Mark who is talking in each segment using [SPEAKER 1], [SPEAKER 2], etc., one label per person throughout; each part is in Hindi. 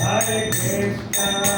[SPEAKER 1] Hare Krishna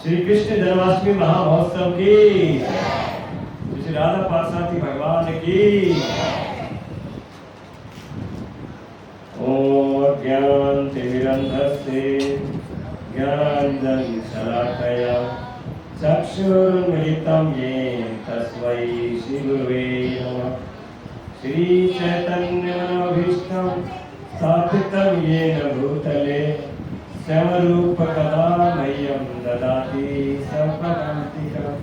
[SPEAKER 1] श्री कृष्ण जन्माष्टमी महामहोत्सव की, श्री राधा पार्षदी भगवान की। ओम ज्ञान तिमिरन्धस्य ज्ञानाञ्जन शलाकया चक्षुरुन्मिलितं येन तस्मै श्री गुरुवे नमः। श्री चैतन्य मनोभीष्टं स्थापितं येन भूतले स्वरूप कदा मह्यं ददाति सर्वकान्तिकम्।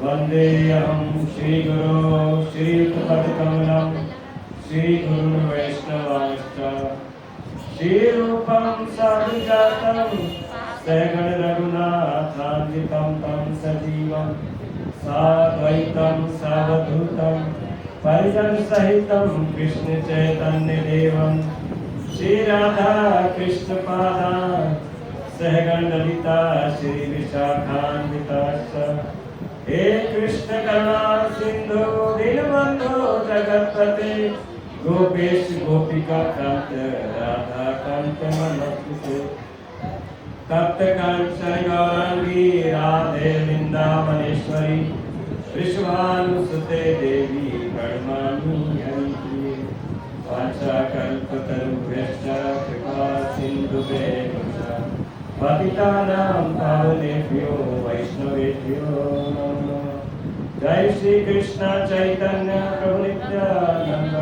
[SPEAKER 1] वंदेऽहं श्रीगुरो श्रीयुतपदकमलं श्रीगुरुवैष्णवांश्च श्रीरूपं साधुजातं सहगणरघुनाथान्वितं तं सजीवं साद्वैतं सावधूतं परिजनसहितं कृष्णचैतन्यदेवं श्रीराधा कृष्णपादान् सहगण ललिता श्रीविशाखान्विताश्च हे कृष्ण करुणा सिंधु दीनबंधु जगत्पते गोपेश गोपिका कांत राधा कांत नमस्ते तप्त कांचन गौरांगी राधे वृंदावनेश्वरी विश्वानुसुते देवी प्रणमामि हरि वाञ्छाकल्पतरुभ्यश्च कृपा सिन्धुभ्यः पतितानां पावनेभ्यो वैष्णवेभ्यो नमो नमः। जय श्री कृष्ण चैतन्य प्रभु नित्यानंद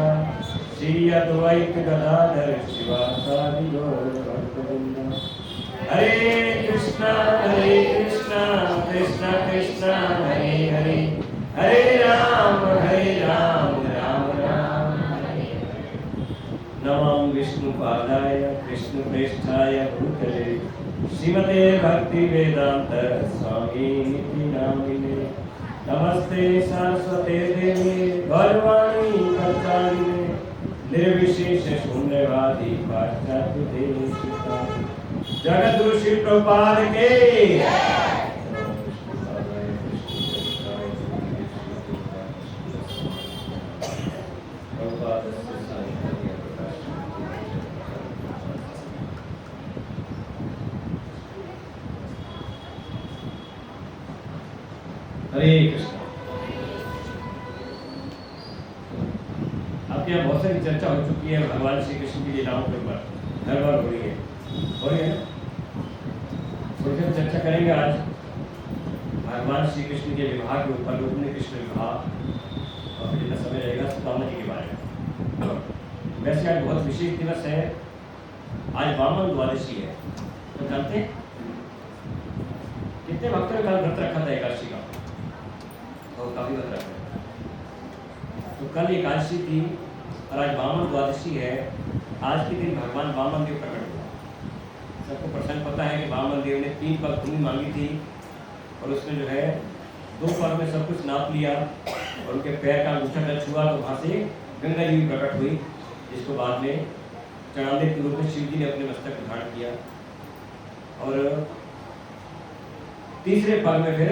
[SPEAKER 1] श्री अद्वैत गदाधर शिवासादि गौर भक्तवृंद। हरे कृष्णा कृष्ण कृष्ण हरे हरे हरे राम राम राम हरे। नमो विष्णुपादाय कृष्णप्रेष्ठाय भूतले श्रीमते भक्ति वेदांत स्वामी निधि नामिने नमस्ते सरस्वते देवी गौरवाणी कल्पाणिने निर्विशेष शून्यवादी पाश्चात्य देशिका जगद्गुरु श्री प्रभुपाद के हरे कृष्ण। आपके यहाँ बहुत सारी चर्चा हो चुकी है भगवान श्री कृष्ण की लीलाओं के ऊपर, हर बार हो रही है ना? थोड़ी देर चर्चा करेंगे आज भगवान श्री कृष्ण के विवाह के ऊपर, रुक्मिणी कृष्ण विवाह, और फिर जितना समय रहेगा सुदामा जी के बारे में। वैसे आज बहुत विशेष दिवस है, आज वामन द्वादशी है। तो जानते हैं कितने भक्तों ने कल व्रत रखा था एकादशी का? तो काफी व्रत रखा। तो कल एकादशी थी और आज वामन द्वादशी है। आज के दिन भगवान वामन देव प्रकट हुआ। सबको प्रसंग पता है कि वामन देव ने 3 पग भूमि मांगी थी और उसने जो है 2 पग में सब कुछ नाप लिया और उनके पैर का अंगूठा टच हुआ तो वहाँ से गंगा जी भी प्रकट हुई, जिसको बाद में चढ़ाने के रूप में शिव जी ने अपने मस्तक पर धारण किया। और तीसरे पग में फिर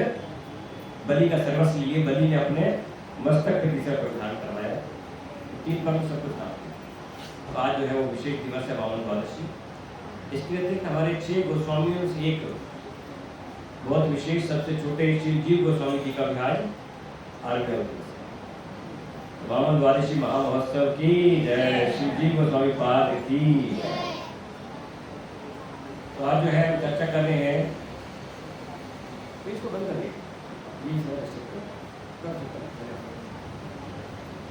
[SPEAKER 1] बलि का सर्वस्व लिए बलि ने अपने मस्तक पे तीसरा पग धारण करवाया। 3 पग में सब कुछ नाप लिया। तो आज जो है वो विशेष दिवस है वामन द्वादशी। इसके अतिरिक्त हमारे 6 गोस्वामियों से एक बहुत विशेष सबसे छोटे श्री जीव गोस्वामी जी का भी आज आरंभ है। वामन द्वादशी महामहोत्सव की जय, श्री जीव गोस्वामी पाद की। तो आज जो है हम चर्चा कर रहे हैं, इसको बंद करिए।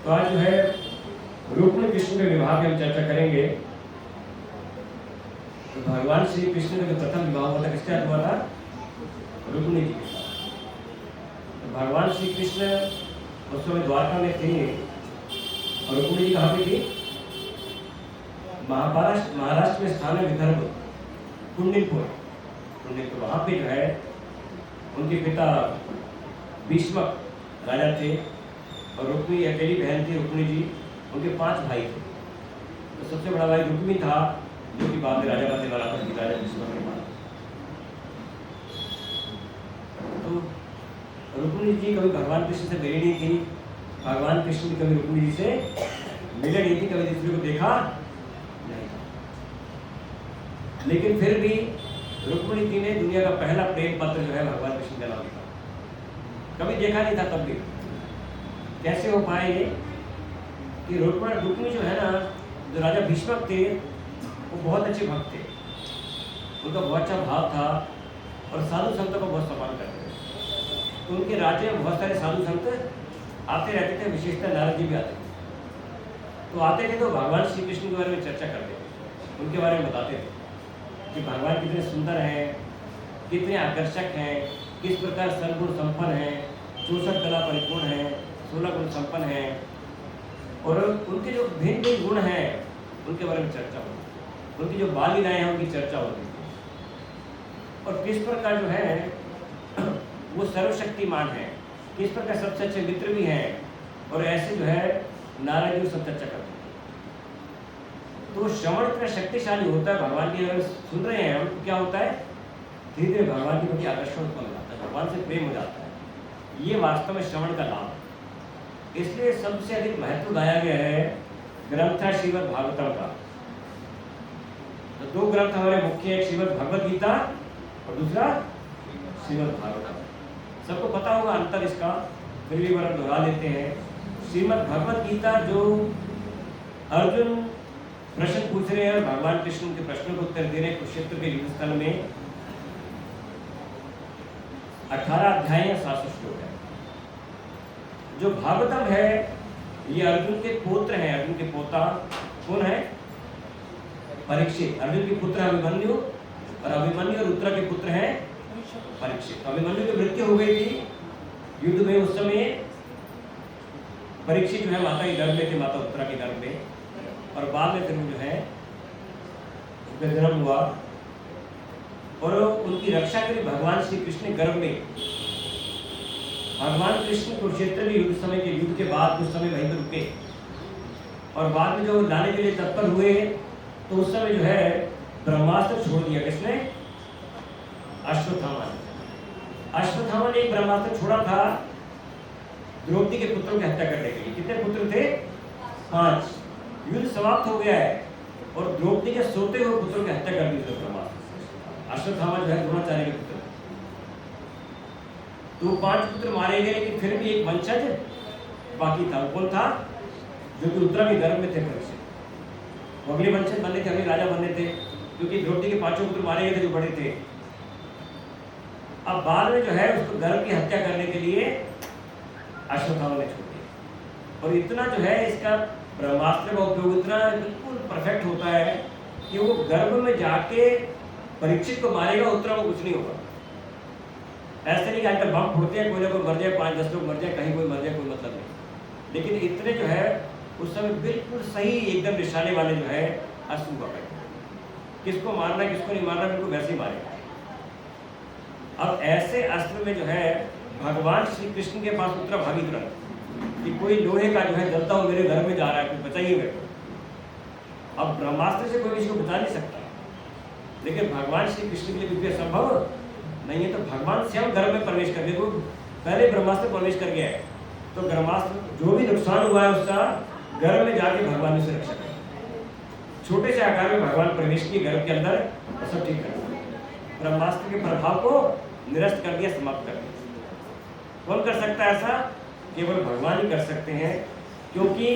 [SPEAKER 1] तो आज जो है रुक्मिणी कृष्ण के विवाह की हम चर्चा करेंगे। तो भगवान श्री कृष्ण का जो प्रथम विवाह हुआ था किसके साथ हुआ था? रुक्मिणी जी के साथ। तो भगवान श्री कृष्ण उस समय द्वारका में थे और रुक्मिणी जी कहाँ पे थी? महाराष्ट्र में स्थान है विदर्भ, कुंडिलपुर। वहाँ पे जो है उनके पिता भीष्मक राजा थे और रुक्मिणी अकेली बहन थी रुक्मिणी जी। उनके 5 भाई थे। तो सबसे बड़ा भाई रुक्मी था, जो कि बाद में राजा बनने वाला था, राजा भीष्मक के बाद। तो रुक्मिणी जी कभी भगवान कृष्ण से मिली नहीं थी, भगवान कृष्ण भी कभी रुक्मिणी जी से मिले नहीं थी, कभी दूसरे को देखा नहीं था। लेकिन फिर भी रुक्मिणी जी ने दुनिया का पहला प्रेम पत्र जो है भगवान कृष्ण का नाम लिखा। कभी देखा नहीं था तब भी। कैसे हो पाए ये कि रुक्मिणी जो है ना, जो राजा भीष्मक थे वो बहुत अच्छे भक्त थे, उनका बहुत अच्छा भाव था और साधु संतों को बहुत सम्मान करते थे। तो उनके राज्य में बहुत सारे साधु संत आते रहते थे, विशेषतः नारद जी भी आते थे। तो आते थे तो भगवान श्री कृष्ण के बारे में चर्चा करते थे, उनके बारे में बताते थे कि भगवान कितने सुंदर हैं, कितने आकर्षक हैं, किस प्रकार सर्वगुण संपन्न हैं, 64 कला परिपूर्ण है, 16 गुण संपन्न है, और उनके जो भिन्न भिन्न गुण हैं उनके बारे में चर्चा होती है, उनकी जो बाल लीलाएं हैं उनकी चर्चा होती है, और किस प्रकार जो है वो सर्वशक्तिमान है, किस प्रकार सबसे अच्छे मित्र भी हैं, और ऐसे जो है नारायण जी सब चर्चा करते हैं। तो श्रवण इतना शक्तिशाली होता है, भगवान की अगर सुन रहे हैं हम तो क्या होता है, धीरे धीरे भगवान के प्रति आकर्षण उत्पन्न हो जाता है, भगवान से प्रेम हो जाता है। ये वास्तव में श्रवण का लाभ है। इसलिए सबसे अधिक महत्व गाया गया है ग्रंथ है श्रीमद् भागवतम का। तो दो ग्रंथ हमारे मुख्य, एक श्रीमद् भगवद गीता और दूसरा श्रीमद् भागवतम। सबको पता होगा अंतर इसका, फिर भी बार दोहरा लेते हैं। श्रीमद् भगवद गीता जो अर्जुन प्रश्न पूछ रहे हैं और भगवान कृष्ण के प्रश्नों को उत्तर दे रहे हैं कुरुक्षेत्र के युद्ध स्थल में, 18 अध्याय 700 श्लोक है। जो भागवतम है ये अर्जुन के पुत्र हैं, अर्जुन के पोता कौन है, परीक्षित। अर्जुन के पुत्र अभिमन्यु, और अभिमन्यु और उत्तरा के पुत्र हैं परीक्षित। अभिमन्यु की मृत्यु हो गई थी युद्ध में, उस समय परीक्षित जो है माता के गर्भ में थे, माता उत्तरा के गर्भ में, और बाद में फिर जो है उनका जन्म हुआ, और उनकी रक्षा के लिए भगवान श्री कृष्ण गर्भ में, भगवान कृष्ण कुरुक्षेत्र के युद्ध समय के युद्ध के बाद कुछ समय वहीं पर रुके, और बाद में जो लाने के लिए तत्पर हुए तो उस समय जो है ब्रह्मास्त्र छोड़ दिया। किसने, अश्वत्थामा ने। अश्वत्थामा ने एक ब्रह्मास्त्र छोड़ा था द्रौपदी के पुत्रों की हत्या करने के लिए। कितने पुत्र थे, 5। युद्ध समाप्त हो गया है और द्रौपदी के सोते हुए पुत्रों की हत्या कर दी थी ब्रह्मास्त्र। अश्वत्थामा जो है द्रोणाचार्य के पुत्र, तो 5 पुत्र मारे गए, लेकिन फिर भी एक वंशज बाकी था। कौन था, जो कि उत्तरा के गर्भ में थे परीक्षित। वो अगले वंशज बनने थे, अगले राजा बनने थे, क्योंकि द्रौपदी के 5 पुत्र मारे गए थे जो बड़े थे। अब बाद में जो है उसको गर्भ की हत्या करने के लिए अश्वत्थामा ने छोड़ दिया, और इतना जो है इसका ब्रह्मास्त्र का उपयोग इतना बिल्कुल परफेक्ट होता है कि वो गर्भ में जाके परीक्षित को मारेगा, उत्तरा को कुछ नहीं होगा। ऐसे नहीं कि आजकल बम फोड़ते हैं, कोई ना कोई मर जाए, 5-10 लोग मर जाए, कहीं कोई मर जाए, कोई मतलब नहीं। लेकिन इतने जो है उस समय बिल्कुल सही एकदम निशाने वाले जो है अस्त्र पकड़े, किसको मारना है किसको नहीं मारना, बिल्कुल वैसे ही मारेगा। अब ऐसे अस्त्र में जो है भगवान श्री कृष्ण के पास उत्तरा भागी तुरंत कि कोई लोहे का जो है जलता हुआ मेरे घर में जा रहा है, कोई बचाइए मेरे को। अब ब्रह्मास्त्र से कोई किसी को बचा नहीं सकता, लेकिन भगवान श्री कृष्ण के लिए कुछ भी असंभव नहीं है। तो भगवान स्वयं घर में प्रवेश कर गए, पहले ब्रह्मास्त्र प्रवेश कर गया है, तो ब्रह्मास्त्र जो भी नुकसान हुआ है उसका घर में जाके भगवान ने उसे रक्षा कर, छोटे से आकार में भगवान प्रवेश किए घर के अंदर और सब ठीक कर दिया, ब्रह्मास्त्र के प्रभाव को निरस्त कर दिया, समाप्त कर दिया। कौन कर सकता है ऐसा, केवल भगवान ही कर सकते हैं, क्योंकि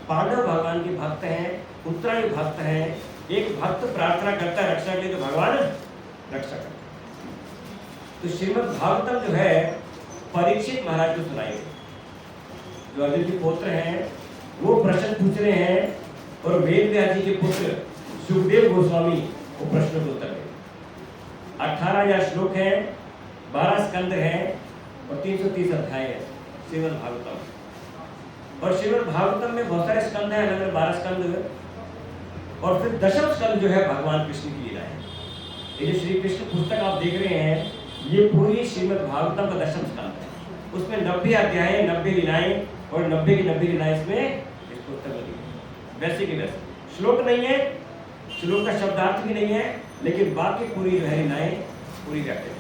[SPEAKER 1] पांडव भगवान के भक्त हैं, उत्तरा के भक्त हैं। एक भक्त प्रार्थना करता है रक्षा के लिए तो भगवान रक्षा करता है। तो श्रीमद् भागवतम जो है परीक्षित महाराज को सुनाई, जो अर्जुन के पुत्र हैं, वो प्रश्न पूछ रहे हैं, और वेद व्यास जी के पुत्र सुखदेव गोस्वामी वो प्रश्न को उत्तर दें। 18 श्लोक है, 12 स्कंद है और 330 अध्याय है श्रीमद् भागवतम। और श्रीमद् भागवतम में बहुत सारे स्कंद हैं, अलग अलग 12 स्कंद, और फिर 10वां स्कंद जो है भगवान कृष्ण की लीला है। ये जो श्री कृष्ण पुस्तक आप देख रहे हैं, ये पूरी श्रीमद् भागवतम का 10वां स्कंद है। उसमें 90 अध्याय, 90 लीलाएं, और 90 की 90 लीलाएं इसमें इस पुस्तक में दी है। वैसे की वैसे श्लोक नहीं है, श्लोक का शब्दार्थ भी नहीं है, लेकिन बाकी पूरी जो है लीलाएं पूरी रहती है।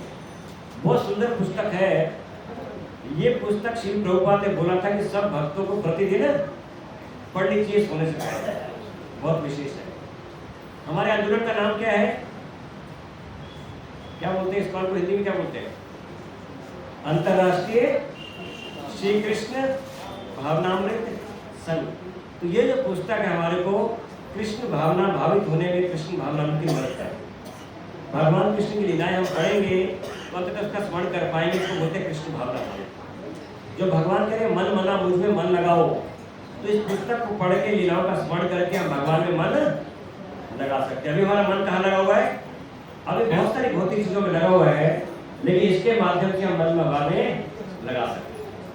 [SPEAKER 1] बहुत सुंदर पुस्तक है ये पुस्तक। श्री प्रभुपाद ने बोला था कि सब भक्तों को प्रतिदिन पढ़नी चाहिए, सोने से पहले। बहुत विशेष है। हमारे आंदोलन का नाम क्या है, क्या बोलते हैं इस काल को हिंदी में, क्या बोलते हैं, अंतरराष्ट्रीय श्री कृष्ण भावनामृत संघ। तो ये जो पुस्तक है हमारे को कृष्ण भावना भावित होने में, कृष्ण भावनामृत की मदद है। भगवान कृष्ण की लीलाएं हम पढ़ेंगे तो अंततः उसका स्मरण कर पाएंगे, इसको बोलते हैं कृष्ण भावना। जो भगवान कह रहे मन मना मुझ में मन लगाओ, तो इस पुस्तक को पढ़ के लीलाओं का स्मरण करके हम भगवान में मन लगा सकते हैं। अभी हमारा मन कहाँ लगा हुआ है, अभी बहुत सारी भौतिक चीजों में लगा हुआ है, लेकिन इसके माध्यम से हम मन लगाने लगा सकते हैं।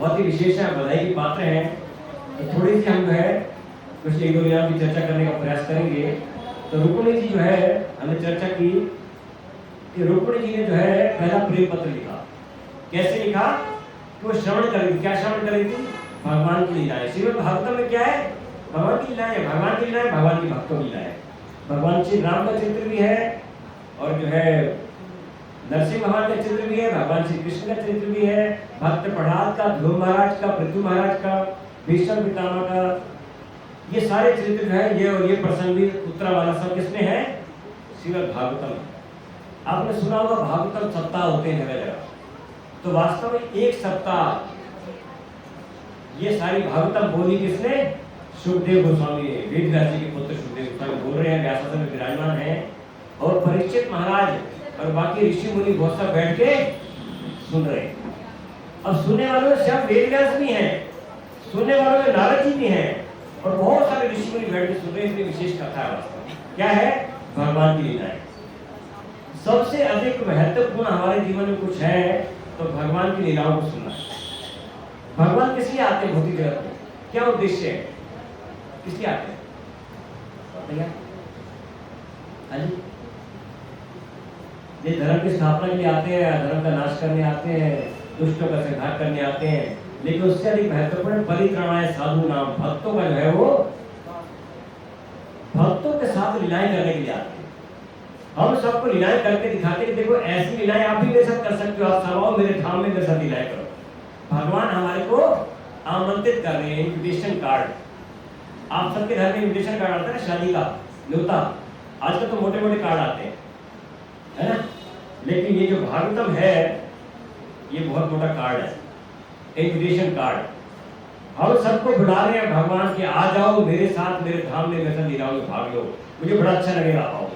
[SPEAKER 1] बहुत ही विशेष है, बधाई की पात्र हैं। तो थोड़ी सी हम जो है कुछ एक दो यहाँ की चर्चा करने का प्रयास करेंगे। तो रुक्मिणी जी जो है हमने चर्चा की कि रुक्मिणी जी ने जो है पहला प्रेम पत्र लिखा। कैसे लिखा? कि वो श्रवण कर रही थी। क्या श्रवण कर रही थी? भगवान की लीलाएं। श्रीमद् भागवतम में क्या है? भगवान की लीलाएं, भगवान की लीलाएं, भगवान की भक्तों की लीलाएं। भगवान श्री राम का चित्र भी है और जो है नरसिंह भगवान का चित्र भी है, भगवान श्री कृष्ण का चित्र भी है, भक्त प्रहलाद का, ध्रुव महाराज का, पृथु महाराज का, भीष्म पितामह का, ये सारे चरित्र जो है ये और ये प्रसंग भी उत्तरा वाला सब किसमें है? श्रीमद् भागवतम। आपने सुना होगा भागवतम सप्ताह होते हैं जगह जगह। तो वास्तव में एक सप्ताह ये सारी भागवतम बोली किसने? सुखदेव गोस्वामी, वेद व्यास जी के पुत्र सुखदेव गोस्वामी बोल रहे हैं, व्यासासन में विराजमान है और परीक्षित महाराज और बाकी ऋषि मुनि बहुत सब बैठ के सुन रहे हैं। अब सुनने वालों में सब वेद व्यास भी हैं, सुनने वालों में नारद जी भी हैं और बहुत सारे ऋषि मुनि बैठ के सुन रहे हैं। इसलिए विशेष कथा है। वास्तव क्या है? भगवान की लीलाएं। सबसे अधिक महत्वपूर्ण हमारे जीवन में कुछ है तो भगवान की लीलाओं को सुनना। भगवान किस लिए आते हैं भौतिक जगत में? क्या उद्देश्य है? किस लिए आते हैं? ये धर्म की स्थापना के लिए आते हैं, धर्म का नाश करने आते हैं, दुष्टों का संहार करने आते हैं, लेकिन उससे अधिक महत्वपूर्ण परित्राणाय साधु नाम, भक्तों का जो है वो भक्तों के साथ लीलाएं करने के लिए आते हैं। हम सबको लीलाएं करके दिखाते हैं कि देखो ऐसी लीलाएं आप भी मेरे साथ कर सकते हो, आप सब आओ मेरे धाम में मेरे साथ लीलाएं करो। भगवान हमारे को आमंत्रित कर रहे हैं। इन्विटेशन कार्ड, आप सबके घर में इन्विटेशन कार्ड आता है ना, शादी का न्योता। आजकल तो मोटे मोटे कार्ड आते हैं, है ना, लेकिन ये जो भागवतम है ये बहुत मोटा कार्ड है, इन्विटेशन कार्ड। हम सबको बुला रहे हैं भगवान के, आ जाओ मेरे साथ मेरे धाम में मेरे साथ लीलाओं में भाग लो, मुझे बड़ा अच्छा लगेगा। आओ,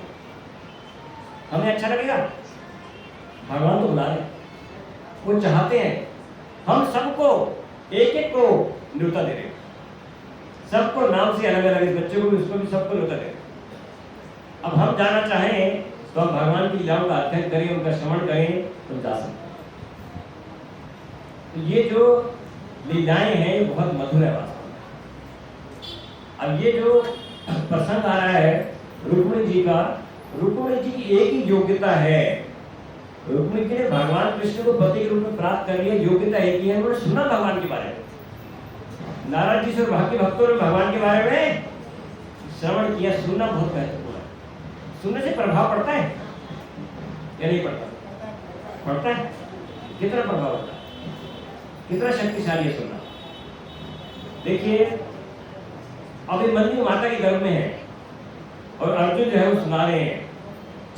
[SPEAKER 1] हमें अच्छा लगेगा, भगवान तो बुला रहे हैं, वो चाहते हैं हम सबको एक एक को न्योता दे रहे हैं, सबको नाम से अलग अलग, बच्चों को भी उसको भी सबको न्योता दे रहे हैं। अब हम जाना चाहें तो हम भगवान की लीलाओं का अध्ययन करें, उनका श्रवण करें तो जा सकते हैं। तो ये जो लीलाएं हैं ये बहुत मधुर है वास्तव में। अब ये जो प्रसंग आ रहा है रुक्मिणी जी का, रुक्मिणी जी की एक ही योग्यता है। रुक्मिणी जी ने भगवान कृष्ण को पति के रूप में प्राप्त कर लिया, योग्यता एक ही है, उन्होंने सुना भगवान के बारे में। नारद जी से बाकी भक्तों ने भगवान के बारे में श्रवण किया। सुनना बहुत महत्वपूर्ण है। सुनने से प्रभाव पड़ता है या नहीं पड़ता? पड़ता है। कितना प्रभाव होता है, कितना शक्तिशाली है सुनना। देखिए अभिमन्यु माता के गर्भ में है और अर्जुन जो है वो सुना रहे हैं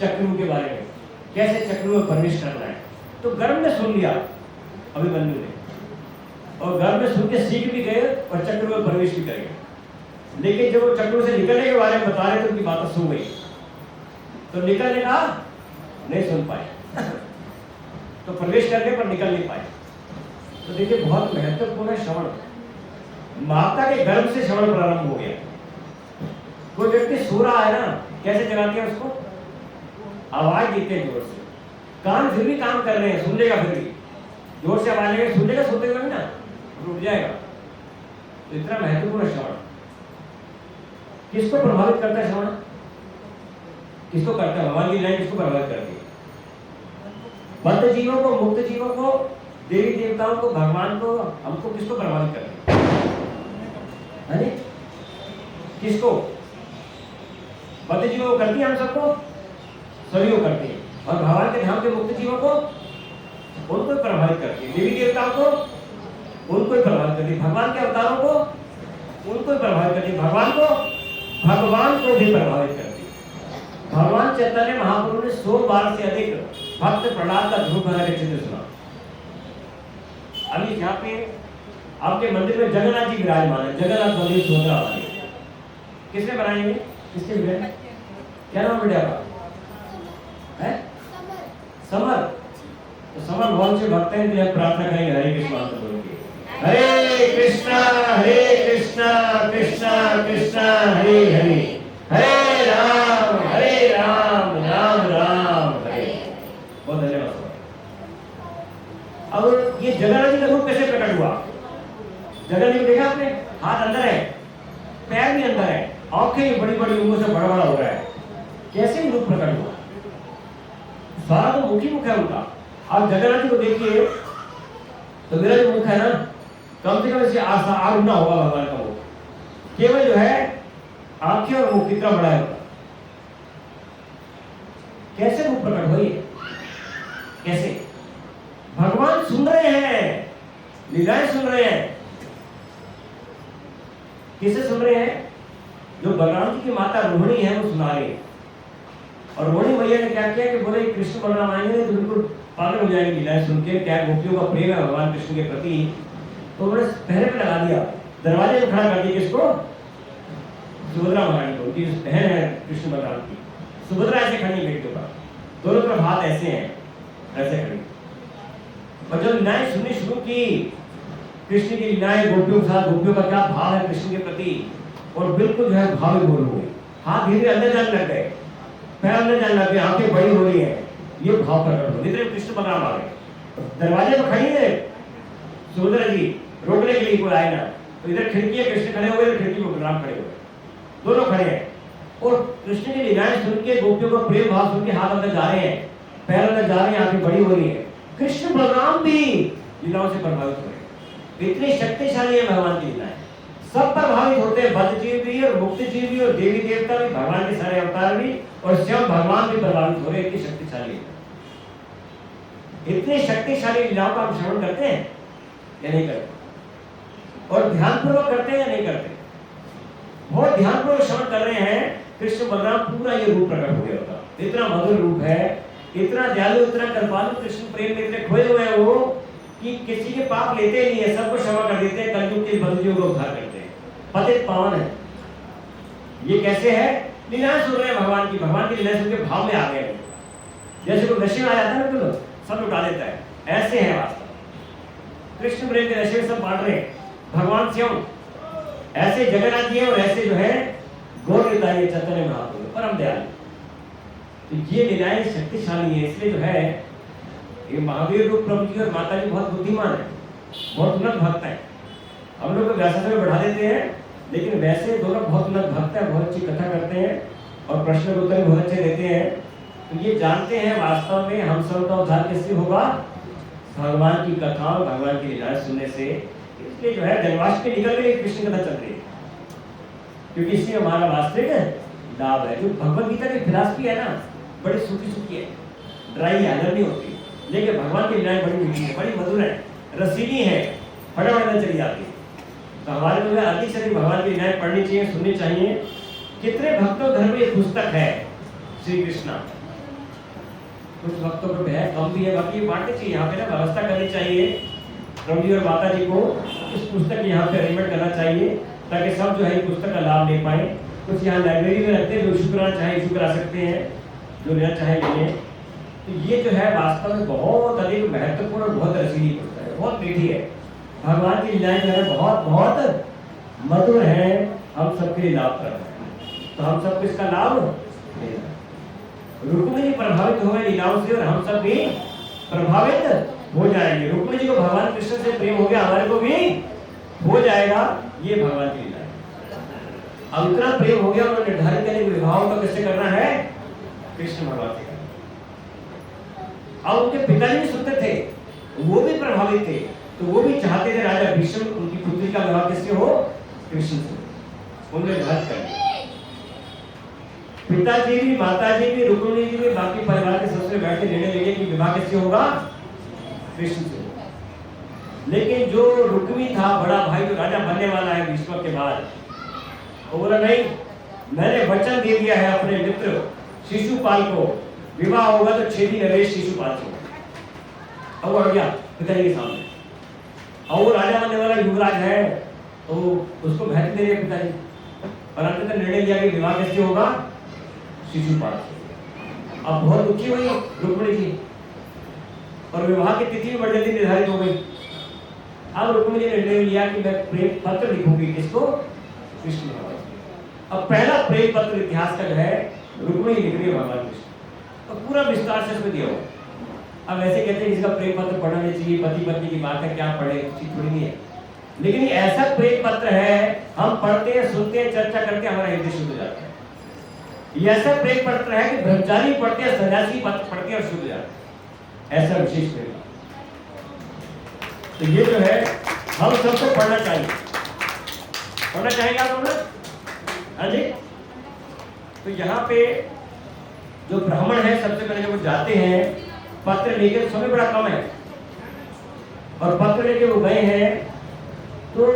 [SPEAKER 1] चक्रु के बारे में, कैसे चक्रु में प्रवेश करना है। तो गर्भ में सुन लिया अभिमन्यु ने, और गर्भ में सुन के सीख भी गए और चक्रु में प्रवेश भी कर गए। लेकिन जब वो चक्रु से निकलने के बारे में बता रहे तो उनकी बातें सुन गई, तो निकलने का नहीं सुन पाए तो प्रवेश करने पर निकल नहीं पाए। तो देखिए बहुत महत्वपूर्ण है श्रवण। माता के गर्भ से श्रवण प्रारंभ हो गया। कोई व्यक्ति सो रहा है ना, कैसे जगाते हैं उसको? आवाज देते हैं जोर से। कान फिर भी काम कर रहे हैं, सुन लेगा, फिर भी जोर से आवाज लेगा, सुन लेगा, सोते हुए ना रुक जाएगा। तो इतना महत्वपूर्ण श्रवण किसको प्रभावित करता है? श्रवण किसको करता है? भगवान की लीलाएं किसको प्रभावित करती है? बद्ध जीवों को, मुक्त जीवों को, देवी देवताओं को, भगवान को, हमको किसको प्रभावित करती है? अरे किसको? बद्ध जीवों को करती है, हम सबको, सभी को करती है। और भगवान के धाम के मुक्त जीवों को उनको प्रभावित करती है। देवी देवताओं को उनको ही प्रभावित करती है। भगवान के अवतारों को उनको ही प्रभावित करती है। भगवान को भी प्रभावित करती है। भगवान चैतन्य महाप्रभु ने 100 बार से अधिक भक्त प्रहलाद का ध्रुव महाराज के चित्र सुना। अभी यहाँ पे आपके मंदिर में जगन्नाथ जी विराजमान है, जगन्नाथ बलदेव सुभद्रा वाले। किसने बनाए हुए? किसके बनाए? क्या नाम बेटे आपका? है समर। तो समर भवन से भक्त हैं, तो प्रार्थना करेंगे हरे कृष्ण मंत्र बोल के, हरे कृष्णा कृष्णा कृष्णा हरे हरे, हरे राम राम राम हरे। बहुत धन्यवाद। अब ये जगन्नाथ जी का रूप कैसे प्रकट हुआ? जगन्नाथ जी को देखा आपने? हाथ अंदर है, पैर भी अंदर है, आंखें बड़ी बड़ी उंगलियों से बड़ा बड़ा हो रहा है। कैसे रूप प्रकट हुआ? सारा तो मुख ही मुख है उनका। आप जगन्नाथ जी को देखिए तो मेरा जो मुख है ना, कम से कम इससे आर गुना होगा भगवान का मुख। केवल जो है आंखें और मुख कितना बड़ा है। कैसे रूप प्रकट हुई? कैसे? भगवान सुन रहे हैं, लीलाएं सुन रहे हैं। किसे सुन रहे हैं? जो बलराम जी की माता रोहिणी है वो सुना रही है। और रोहिणी मैया ने क्या किया कि बोले कृष्ण बलराम आएंगे तो बिल्कुल पागल हो जाएंगे लीलाएं सुन के, क्या गोपियों का प्रेम है भगवान कृष्ण के प्रति। तो उन्होंने पहरे पे लगा दिया, दरवाजे में खड़ा कर दिया। किसको? सुभद्रा महारानी को, उनकी बहन है कृष्ण बलराम की। सुभद्रा ऐसे खड़ी बेटी के ऊपर, दोनों तरफ हाथ ऐसे हैं, ऐसे खड़ी। और जब लीलाएं सुननी शुरू की, कृष्ण की लीलाएं गोपियों के साथ, गोपियों का क्या भाव है कृष्ण के प्रति, और बिल्कुल जो है भाव बोल हो गए। हाथ धीरे धीरे अंदर जाने लग गए, पैर अंदर जाने लग गए, आंखें बड़ी हो रही है, ये भाव प्रकट हो। धीरे कृष्ण बलराम आ गए। दरवाजे पर खड़ी है सुभद्रा जी, रोकने के लिए कोई आए ना। तो इधर खिड़की है, कृष्ण खड़े हुए, खिड़की में बलराम खड़े हुए, दोनों खड़े हैं। और कृष्ण की लीलाएं सुन के, गोपियों का प्रेम भाव सुन के हाथ अंदर जा रहे हैं, पैर अंदर जा रहे हैं, आंखें बड़ी हो रही है। कृष्ण बलराम भी लीलाओं से प्रभावित हो रहे। इतनी शक्तिशाली है भगवान की लीलाएं, सब प्रभावित होते हैं। बद्ध जीव भी और मुक्त जीव भी और देवी देवता भी, भगवान के सारे अवतार भी, और स्वयं भगवान भी प्रभावित हो रहे। इतनी शक्तिशाली है। इतनी शक्तिशाली लीलाओं का हम श्रवण करते हैं या नहीं करते? और ध्यानपूर्वक करते हैं या नहीं करते? बहुत ध्यानपूर्वक श्रवण कर रहे हैं। कृष्ण बलराम पूरा ये रूप प्रकट हो गया होता। इतना मधुर रूप है, इतना दयालु, इतना कृपालु, कृष्ण प्रेम में इतने खोए हुए हैं वो कि किसी के पाप लेते नहीं है, सबको क्षमा कर देते हैं, कलयुग के बंदियों को उद्धार करते हैं, पतित पावन है। ये कैसे है? लीलाएं सुन रहे हैं भगवान की, भगवान की लीलाएं सुन के भाव में आ गए। जैसे कोई नशे में आ जाता है ना, तो सब लुटा देता है, ऐसे है वास्तव। कृष्ण प्रेम के नशे में सब बांट रहे हैं भगवान से। ऐसे जगन्नाथ जी और ऐसे जो है गौर निताई चैतन्य महाप्रभु परम दयालु। तो ये लीलाएं शक्तिशाली है, इसलिए जो है ये महावीर रूप प्रभु जी और माता जी बहुत बुद्धिमान है, बहुत उन्नत भक्त है। हम लोग तो व्यासासन में बढ़ा देते हैं, लेकिन वैसे दोनों बहुत उन्नत भक्त है, बहुत अच्छी कथा करते हैं और प्रश्न के उत्तर बहुत अच्छे देते हैं। तो ये जानते हैं वास्तव में हम सब का उद्धार किससे होगा? भगवान की कथा, भगवान की लीलाएं सुनने से। इसलिए जो है जन्माष्टमी निकल गई, कृष्ण कथा चल रही है, क्योंकि इससे हमारा वास्तविक लाभ है। जो भगवत गीता की फिलॉसफी है ना, बड़ी सूखी सूखी है, ड्राई है, अलग नहीं होती। लेकिन भगवान की लीलाएं बड़ी मीठी है, बड़ी मधुर है, रसीली है, फटाफट में चली जाती है। तो हमारे को अधिक से अधिक भगवान की लीलाएं पढ़नी चाहिए, सुननी चाहिए। कितने भक्तों घर में एक पुस्तक है श्री कृष्णा, कुछ भक्तों को है, कम भी है, बाकी बांटनी चाहिए। यहाँ पे ना व्यवस्था करनी चाहिए प्रभु जी और माता जी को, इस पुस्तक यहाँ पे अरेंजमेंट करना चाहिए ताकि सब जो है इस पुस्तक का लाभ ले पाए। कुछ यहाँ लाइब्रेरी में रखते हैं, जो इशू कराना चाहे इशू करा सकते हैं, जो लेना चाहे लेंगे। तो ये जो है वास्तव में बहुत अधिक महत्वपूर्ण और बहुत रसीली पुस्तक है, बहुत मीठी है। भगवान की लीलाएं जो है बहुत बहुत मधुर है, हम सबके लिए लाभप्रद है। तो हम सबको इसका लाभ लेना। रुक्मिणी जी प्रभावित हो गए लीलाओं से और हम सब भी प्रभावित हो जाएंगे। रुक्मिणी जी को भगवान कृष्ण से प्रेम हो गया, हमारे को भी हो जाएगा। ये भगवान की लीला है। अब इतना प्रेम हो गया, उन्होंने निर्धारित करने के विवाह का कैसे करना है? कृष्ण भगवान से। अब उनके पिताजी भी सुनते थे, वो भी प्रभावित थे, तो वो भी चाहते थे राजा भीष्म उनकी पुत्री का विवाह किससे हो? कृष्ण से। उन्होंने निर्धारित कर दिया। पिताजी भी, माताजी भी, रुक्मिणी जी भी, बाकी परिवार के सदस्य बैठ के निर्णय लेंगे कि विवाह किससे होगा? कृष्ण से। लेकिन जो रुक्मी था, बड़ा भाई जो राजा बनने वाला है भीष्म के बाद, वो बोला नहीं, मैंने वचन दे दिया है अपने मित्र शिशुपाल को, विवाह होगा तो 6 दिन नरेश शिशुपाल से। अब अड़ गया पिताजी के सामने, और वो राजा बनने वाला युवराज है, तो उसको महत्व दे रहे पिताजी। और अंत निर्णय लिया कि विवाह किससे होगा? शिशुपाल से। अब बहुत दुखी हुई रुक्मिणी जी, और विवाह की तिथि भी बड़ी जल्दी निर्धारित हो गई। अब रुक्मिणी ने निर्णय लिया कि मैं प्रेम पत्र लिखूंगी, किसको? कृष्ण भगवान। अब पहला प्रेम पत्र इतिहास का जो है रुक्मिणी लिख रही है भगवान कृष्ण, और पूरा विस्तार से उसमें दिया हुआ। अब ऐसे कहते हैं किसी का प्रेम पत्र पढ़ना नहीं चाहिए, पति पत्नी की बात है, क्या पढ़े, ठीक थोड़ी नहीं है। लेकिन ये ऐसा प्रेम पत्र है, हम पढ़ते हैं, सुनते हैं, चर्चा करके हमारा हृदय शुद्ध हो जाता है। ये ऐसा प्रेम पत्र है कि ब्रह्मचारी पढ़ते हैं, सन्यासी पढ़ते हैं और शुद्ध हो जाते हैं। ऐसा विशेष प्रेम। तो ये जो है हम सबको पढ़ना चाहिए। पढ़ना चाहेंगे आप लोग? हाँ जी। तो यहाँ पे जो ब्राह्मण है, सबसे पहले जब वो जाते हैं पत्र लेके, समय बड़ा कम है, और पत्र लेके वो गए हैं, तो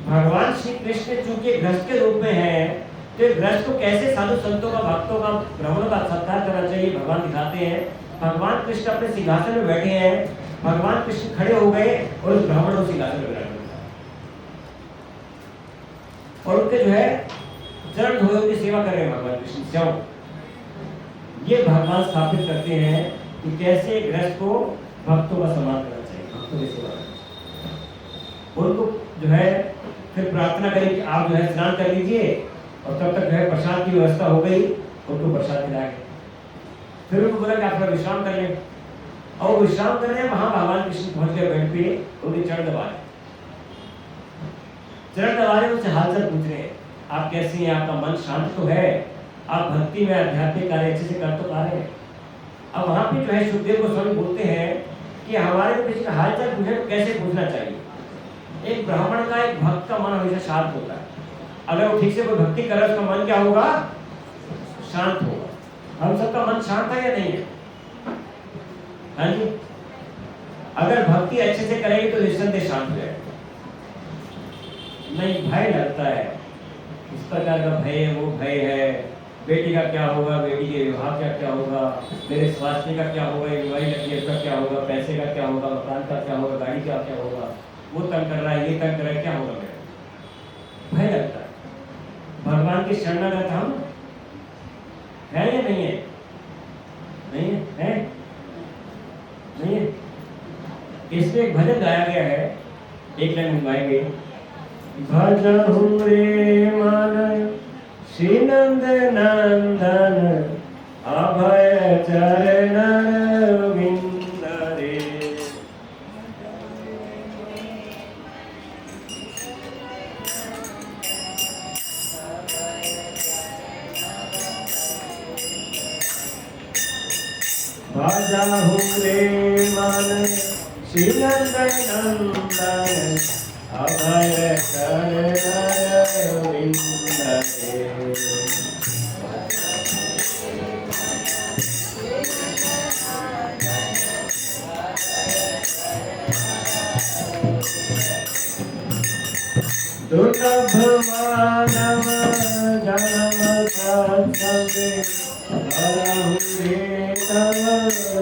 [SPEAKER 1] भगवान श्री कृष्ण चूंकि गृहस्थ के रूप में है, तो गृहस्थ को कैसे साधु संतों का, भक्तों का, ब्राह्मणों का सत्कार करना चाहिए भगवान दिखाते हैं। भगवान कृष्ण अपने सिंहासन में बैठे हैं, भगवान कृष्ण खड़े हो गए और उस ब्राह्मण को सिंहासन में बैठा और उनके जो है चरण धोए उनकी सेवा कर रहे हैं भगवान कृष्ण स्वयं। ये भगवान स्थापित करते हैं कि कैसे गृहस्थ को भक्तों का सम्मान करना चाहिए, भक्तों की सेवा करना चाहिए। उनको जो है फिर प्रार्थना करें कि आप जो है स्नान कर लीजिए, और तब तक जो है प्रसाद की व्यवस्था हो गई, उनको प्रसाद खिलाया गया। फिर उनको बोला कि आप थोड़ा विश्राम कर लें, और विश्राम कर रहे हैं, वहां भगवान कृष्ण पहुंच गए बेड पे, उनके चरण दबा रहे, उनसे हाल चाल पूछ रहे हैं, आप कैसे हैं, आपका मन शांत तो है, आप भक्ति में आध्यात्मिक कार्य अच्छे से कर तो पा रहे हैं। अब वहां पे जो है सुखदेव गोस्वामी बोलते हैं कि हमारे को किसी का हाल चाल पूछे तो कैसे पूछना चाहिए। एक ब्राह्मण का, एक भक्त का मन हमेशा शांत होता है। अगर वो ठीक से कोई भक्ति कर रहा है, उसका मन क्या होगा? शांत होगा। हम सबका मन शांत है या नहीं है? हाँ जी। अगर भक्ति अच्छे से करेंगे तो निस्संदेह शांत हो जाएगा। नहीं, भय लगता है, इस प्रकार का भय है, वो भय है, बेटी का क्या होगा, बेटी के विवाह का क्या होगा, मेरे स्वास्थ्य का क्या होगा, का क्या होगा, पैसे का क्या होगा, मकान का क्या होगा, गाड़ी का क्या होगा, वो तंग कर रहा है, ये तंग कर रहा है, क्या होगा मेरा? भय लगता है। भगवान की शरणागत हम है या नहीं है? नहीं है, है? नहीं है? इसमें एक भजन गाया गया है, एक लाइन हम गाएंगे। भजहु रे मन श्री नंद नंदन अभय चरण विंद रे। भजहु रे मन श्री नंद नंदन अभय चरण विंद रे। दुर्लभ मानव जन्म सत्संगे हरहु रे तव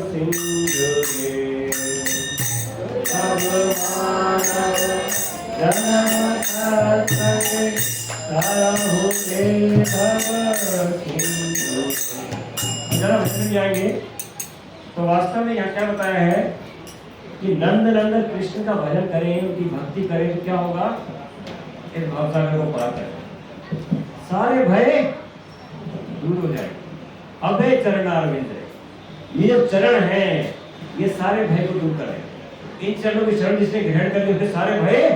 [SPEAKER 1] सिंधु रे। दुर्लभ मानव जन्म सत्संगे हरहु रे तव सिंधु रे। जरा भजन जाएंगे तो वास्तव में यहाँ क्या बताया है कि नंद नंदन कृष्ण का भजन करें, उनकी भक्ति करें तो क्या होगा? इस भवसागर को पार करें, सारे भय दूर हो जाए। अभय चरणारविंद, ये जो चरण है ये सारे भय को दूर करें। इन चरणों की शरण जिसने ग्रहण कर ली, उसके सारे भय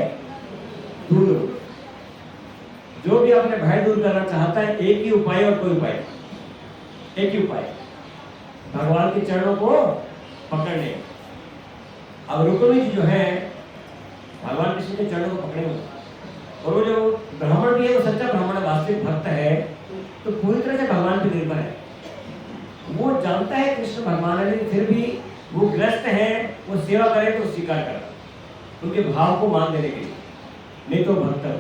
[SPEAKER 1] दूर हो। जो भी अपने भय दूर करना चाहता है, एक ही उपाय और कोई उपाय, एक ही उपाय, भगवान के चरणों को पकड़ने। अब रुक्मिणी जी जो है भगवान कृष्ण के चरणों को पकड़े हुए, और वो जो ब्राह्मण भी है वो सच्चा ब्राह्मण वास्तविक भक्त है, तो पूरी तरह से भगवान पर निर्भर है। वो जानता है कृष्ण भगवान है, लेकिन फिर भी वो ग्रस्त है, वो सेवा करे तो स्वीकार करता, उनके भाव को मान देने के लिए, नहीं तो भक्त है।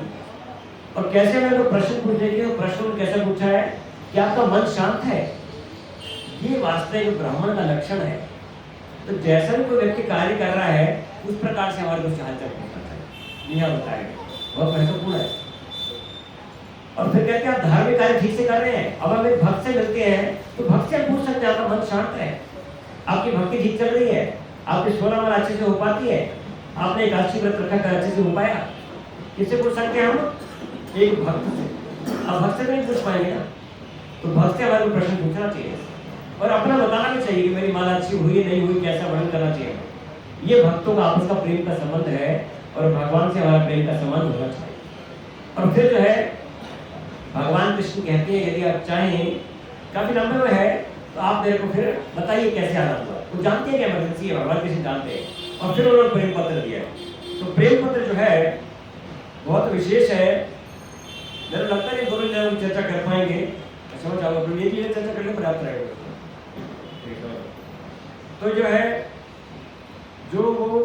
[SPEAKER 1] और कैसे मैं तो प्रश्न पूछने के लिए, प्रश्न कैसे पूछा है कि आपका मन शांत है, ये वास्तविक ब्राह्मण का लक्षण है। तो जैसा भी कोई व्यक्ति कार्य कर रहा है उस प्रकार से हमारे को हाल चाल पूछना चाहिए, यह बताएगा, बहुत महत्वपूर्ण है। और फिर कहते हैं आप धार्मिक कार्य ठीक से कर रहे हैं। अब हम एक भक्त से मिलते हैं तो भक्त से पूछ सकते हैं आपका मन शांत है, आपकी भक्ति ठीक चल रही है, आपकी 16 माला अच्छे से हो पाती है, आपने एक अच्छी व्रत रखा कर अच्छे से हो पाया, किससे पूछ सकते हैं हम? एक भक्त से। अब भक्त से नहीं पूछ पाएंगे ना, तो भक्त से हमारे को प्रश्न पूछना चाहिए और अपना बताना भी चाहिए कि मेरी माला अच्छी हुई नहीं हुई, कैसा वर्णन करना चाहिए। ये भक्तों का आपस का प्रेम का संबंध है, और भगवान से हमारा प्रेम का संबंध होना चाहिए। और फिर जो है भगवान कृष्ण कहते हैं यदि आप चाहें, काफी लंबे में है तो आप मेरे को फिर बताइए कैसे आना हुआ। वो जानते हैं कि इमरजेंसी है, भगवान कृष्ण जानते हैं। और फिर उन्होंने प्रेम पत्र दिया। तो प्रेम पत्र जो है बहुत विशेष है। मेरा लगता है कि दोनों जन चर्चा कर पाएंगे। समझ आओ, ये भी चर्चा करने पर्याप्त रहेगा। तो जो है जो वो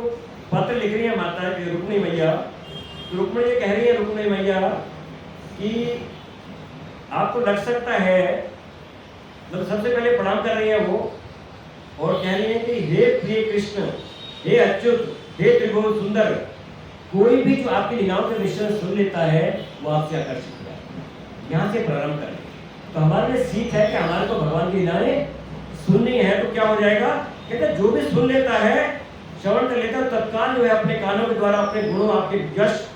[SPEAKER 1] पत्र लिख रही है माता की रुक्मिणी मैया, तो रुक्मिणी ये कह रही है, रुक्मिणी मैया कि आपको लग सकता है, मतलब सबसे पहले प्रणाम कर रही है वो और कह रही है कि हे प्रिय कृष्ण, हे अच्युत, हे त्रिभुवन सुंदर, कोई भी जो आपकी लीलाओं के मिश्रण सुन लेता है वो आपसे आकर्षित हो जाता है। यहाँ से प्रारंभ करें तो हमारे लिए सीख है कि हमारे को भगवान की लीलाएं सुननी है। तो क्या हो जाएगा, कहते जो भी सुन लेता है, श्रवण कर लेता है, तत्काल जो है अपने कानों के द्वारा अपने गुणों, आपके यश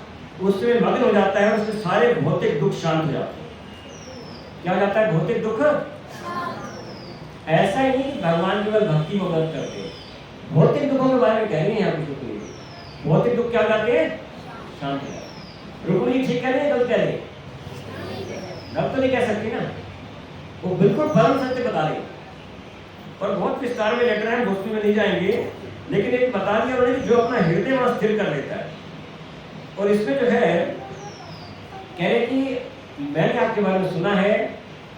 [SPEAKER 1] उसमें मग्न हो जाता है। उसके सारे भौतिक दुख शांत हो जाते हैं। क्या हो जाता है? भौतिक दुख। ऐसा ही नहीं कि भगवान केवल भक्ति में मदद करते हैं, भौतिक दुखों के बारे में कह रही है यहाँ पे रुक्मिणी। भौतिक दुख क्या हो जाते हैं? शांत हो जाते। रुक्मिणी ठीक कह रही है, गलत कह रही है? गलत तो नहीं कह सकती ना, वो बिल्कुल परम सत्य बता रही है। और बहुत विस्तार में लेटर है, उसमें नहीं जाएंगे, लेकिन एक बता दिया उन्होंने कि जो अपना हृदय वहां स्थिर कर लेता है। और इसमें जो है कह रहे कि मैंने आपके बारे में सुना है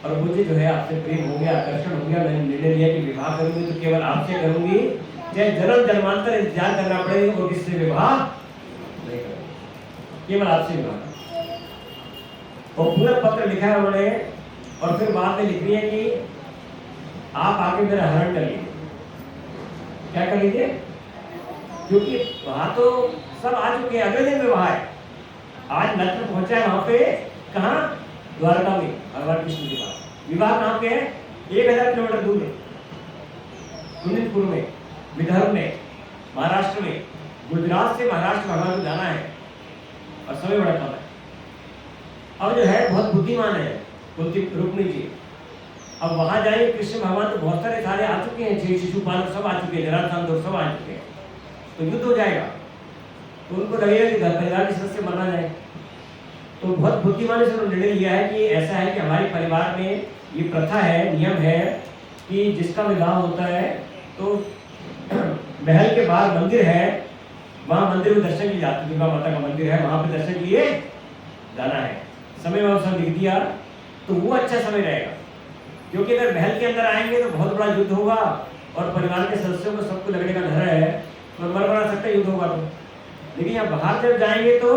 [SPEAKER 1] और मुझे जो है आपसे प्रेम हो गया, आकर्षण हो गया। मैंने निर्णय लिया कि विवाह करूंगी तो केवल आपसे करूंगी, चाहे जन्म जन्मांतर इंतजार करना पड़े और किससे विवाह नहीं करूंगी, केवल आपसे विवाह। और पूरा पत्र लिखा है उन्होंने। और फिर बाद में लिख रही है कि आप आके मेरा हरण कर लीजिए। क्या कर लीजिए? क्योंकि वहां तो सब आ चुके हैं, अगले दिन विवाह है। आज नत्र पहुंचा है वहां पे, कहाँ? द्वारका में भगवान कृष्ण के पास। विवाह कहाँ पे है? 1000 किलोमीटर दूर है, सुनीतपुर में, विदर्भ में, महाराष्ट्र में। गुजरात से महाराष्ट्र भगवान को जाना है और समय बड़ा कम है। अब जो है बहुत बुद्धिमान है रुक्मिणी जी। अब वहां जाएंगे, कृष्ण भगवान तो बहुत सारे आ चुके हैं, 6 शिशुपाल सब आ चुके हैं, जरासंध सब आ चुके हैं, तो युद्ध हो जाएगा। तो उनको लगेगा कि घर परिवार के सदस्य मरना जाए। तो बहुत बुद्धिमानी से उन्होंने निर्णय लिया है कि ऐसा है कि हमारे परिवार में ये प्रथा है, नियम है कि जिसका विवाह होता है तो महल के बाहर मंदिर है, वहां मंदिर में दर्शन की जाती है, दुर्गा माता का मंदिर है, वहां पे दर्शन के लिए जाना है। समय में उसने लिख दिया तो वो अच्छा समय रहेगा, क्योंकि अगर महल के अंदर आएंगे तो बहुत बड़ा युद्ध होगा और परिवार के सदस्यों को सबको लगने का डर है और मर बना सकता युद्ध होगा। तो लेकिन यहाँ बाहर जब जाएंगे तो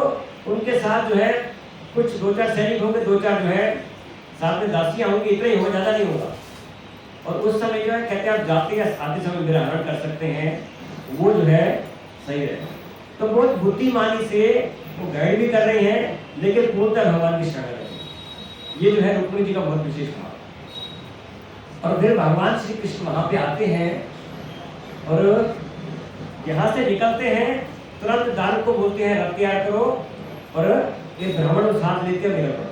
[SPEAKER 1] उनके साथ जो है कुछ 2-4 सैनिक होंगे, 2-4 जो है साथ में दासियां होंगी, इतना ही होगा, ज्यादा नहीं होगा। और उस समय जो है कहते हैं आप जाते या आते समय मेरा हरण कर सकते हैं, वो जो है सही रहेगा। तो बहुत बुद्धिमानी से वो गाइड भी कर रही है, लेकिन पूर्णतः भगवान की शरण है। ये जो है रुक्मिणी जी का बहुत विशेष भाव। और फिर भगवान श्री कृष्ण वहां पे आते हैं और यहाँ से निकलते हैं, तुरंत दान को बोलते हैं रथ तैयार करो और ये ब्राह्मण को साथ लेते हैं मेरे पर।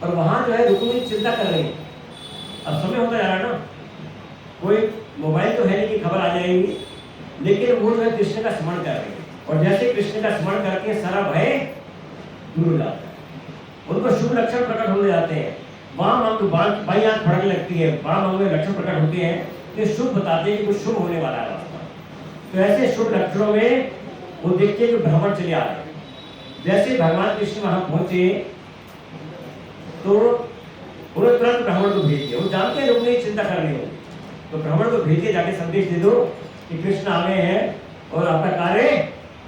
[SPEAKER 1] और वहां जो है रुक्मिणी चिंता कर रही है, अब समय होता जा रहा है ना, कोई मोबाइल तो है नहीं कि खबर आ जाएगी, लेकिन वो जो है कृष्ण का स्मरण कर रही है। और जैसे कृष्ण का स्मरण करके सारा भय दूर हो जाता है, उनको शुभ लक्षण प्रकट होने जाते हैं। वहां बाई आंख फड़कने लगती है, वहां में लक्षण प्रकट होते हैं कि शुभ बताते हैं कि कुछ शुभ होने वाला है। तो ऐसे शुभ लक्षणों में वो देखते हैं कि ब्राह्मण चले आ रहे। जैसे भगवान कृष्ण वहां पहुंचे तो उन्होंने तुरंत ब्राह्मण को भेज दिया। वो जानते हैं रुक्मिणी चिंता कर रही होगी, तो ब्राह्मण को भेज के जाके संदेश दे दो कि कृष्ण आ गए हैं और आपका कार्य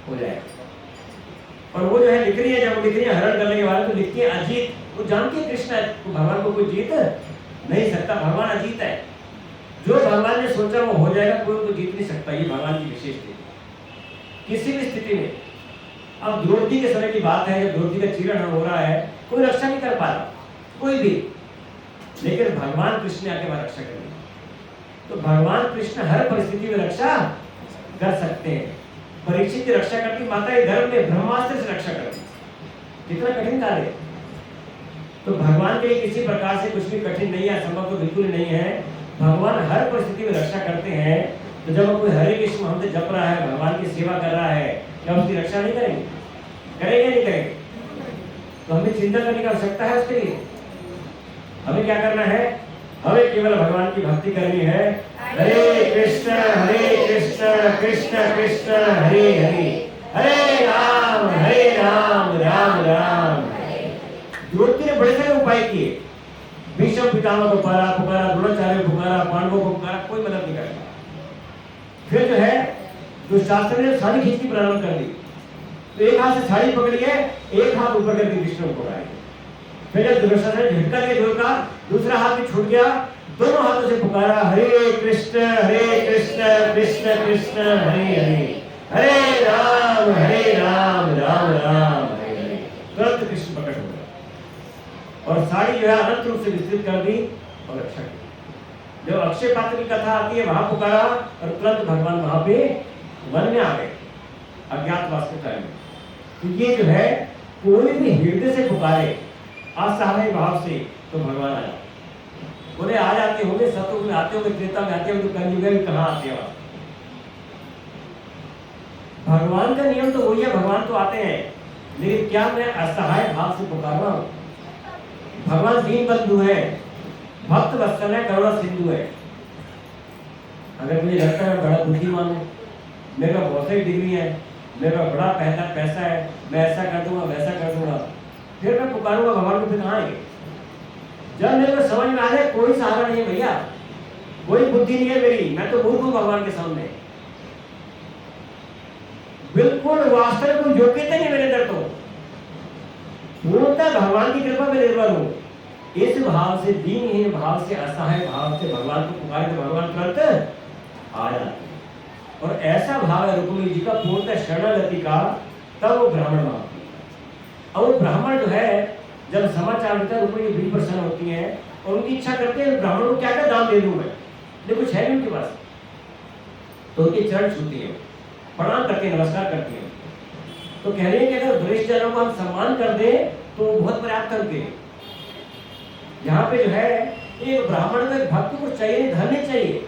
[SPEAKER 1] हो जाएगा। और वो जो है लिख रही है, जब लिख रही है हरण करने के बाद तो लिखती है अजीत। वो जानती है कृष्ण तो भगवान को कोई जीत नहीं सकता, भगवान अजीत है। जो भगवान ने सोचा वो हो जाएगा, कोई तो जीत नहीं सकता। ये भगवान की विशेष स्थिति किसी भी स्थिति में। अब द्रौपदी के समय की बात है, जब द्रौपदी का चीरहरण हो रहा है, कोई रक्षा नहीं कर पा रहा, कोई भी, लेकिन भगवान कृष्ण ने आके वहां रक्षा कर दी। तो भगवान कृष्ण हर परिस्थिति में रक्षा कर सकते हैं। परीक्षित की रक्षा करती माता के गर्भ में ब्रह्मास्त्र से रक्षा करती, कितना कठिन कार्य है। तो भगवान के लिए किसी प्रकार से कुछ भी कठिन नहीं है, असंभव तो बिल्कुल नहीं है। भगवान हर परिस्थिति में रक्षा करते हैं। तो जब कोई हरे कृष्ण हम जप रहा है, भगवान की सेवा कर रहा है, क्या उसकी रक्षा नहीं करेंगे? करेंगे नहीं करेंगे? तो हमें चिंता करने की आवश्यकता है उसके लिए। हमें क्या करना है? हमें केवल भगवान की भक्ति करनी है। हरे कृष्ण कृष्ण कृष्ण हरे हरे, हरे राम राम राम। द्रौपदी ने बड़े सारे उपाय किए। भीष्म पितामह को पुकारा, द्रोणाचार्य को पुकारा, पांडवों को पुकारा, कोई मदद नहीं करता। फिर जो है दुशासन ने साड़ी खींचनी प्रारंभ कर दी। तो एक हाथ से साड़ी पकड़ी है, एक हाथ ऊपर करके कृष्ण को पकड़ा है। फिर जब दुशासन ने झटका दिया जोर का, दूसरा हाथ भी छूट गया, दोनों हाथों से पुकारा, हरे कृष्ण कृष्ण कृष्ण हरे हरे, हरे राम राम राम हरे हरे। तुरंत कृष्ण प्रकट हो गया और साड़ी जो है अनंत रूप से विस्तृत कर दी और रक्षा की। जब अक्षय पात्र की कथा आती है वहां पुकारा और तुरंत भगवान वहां पे वन में आ गए अज्ञातवास के टाइम में। तो ये जो है कोई भी हृदय से पुकारे असहाय भाव से तो भगवान आया। बोले आ जाते होंगे, सतयुग में आते होंगे, त्रेता में आते होंगे, तो कलयुग में कहां आते हैं? भगवान का नियम तो वही है, भगवान तो आते हैं, लेकिन क्या मैं असहाय भाव से पुकार रहा हूं? भगवान दीन बंधु है, भक्त वत्सल है, करुणा सिंधु है। अगर मुझे लगता है बड़ा बुद्धिमान हूं, मेरे पास बहुत सारी डिग्री है, मेरे पास बड़ा पैसा है, मैं ऐसा कर दूंगा वैसा कर दूंगा, फिर मैं पुकारूंगा भगवान को, फिर कहां आएंगे? जब मेरे को समझ में आ जाए कोई सहारा नहीं है भैया, कोई बुद्धि नहीं है मेरी, मैं तो मूर्ख हूं भगवान के सामने, बिल्कुल वास्तविक कोई योग्यता नहीं मेरे अंदर, तो पूर्णतः भगवान की कृपा में निर्भर हूं। इस भाव से, दीनहीन भाव से, असहाय भाव से भगवान को पुकारे तो भगवान तुरंत आ जाते हैं। और ऐसा भाव है रुक्मिणी जी का पूर्णतः शरणागति का, तब वो ब्राह्मण मांगती है। और वो ब्राह्मण जो है जब समाचार देता है रुक्मिणी बड़ी प्रसन्न होती है और उनकी इच्छा करते हैं ब्राह्मण को क्या क्या दान दे दूं मैं, लेकिन कुछ है नहीं उनके पास। तो उनके चरण छूती है, प्रणाम करती है, नमस्कार करती है। तो कह रही है कि अगर वरिष्ठ जनों को हम सम्मान कर दे तो बहुत पर्याप्त करते हैं। यहाँ पे जो है एक ब्राह्मण का भक्त को चाहिए, धन नहीं चाहिए,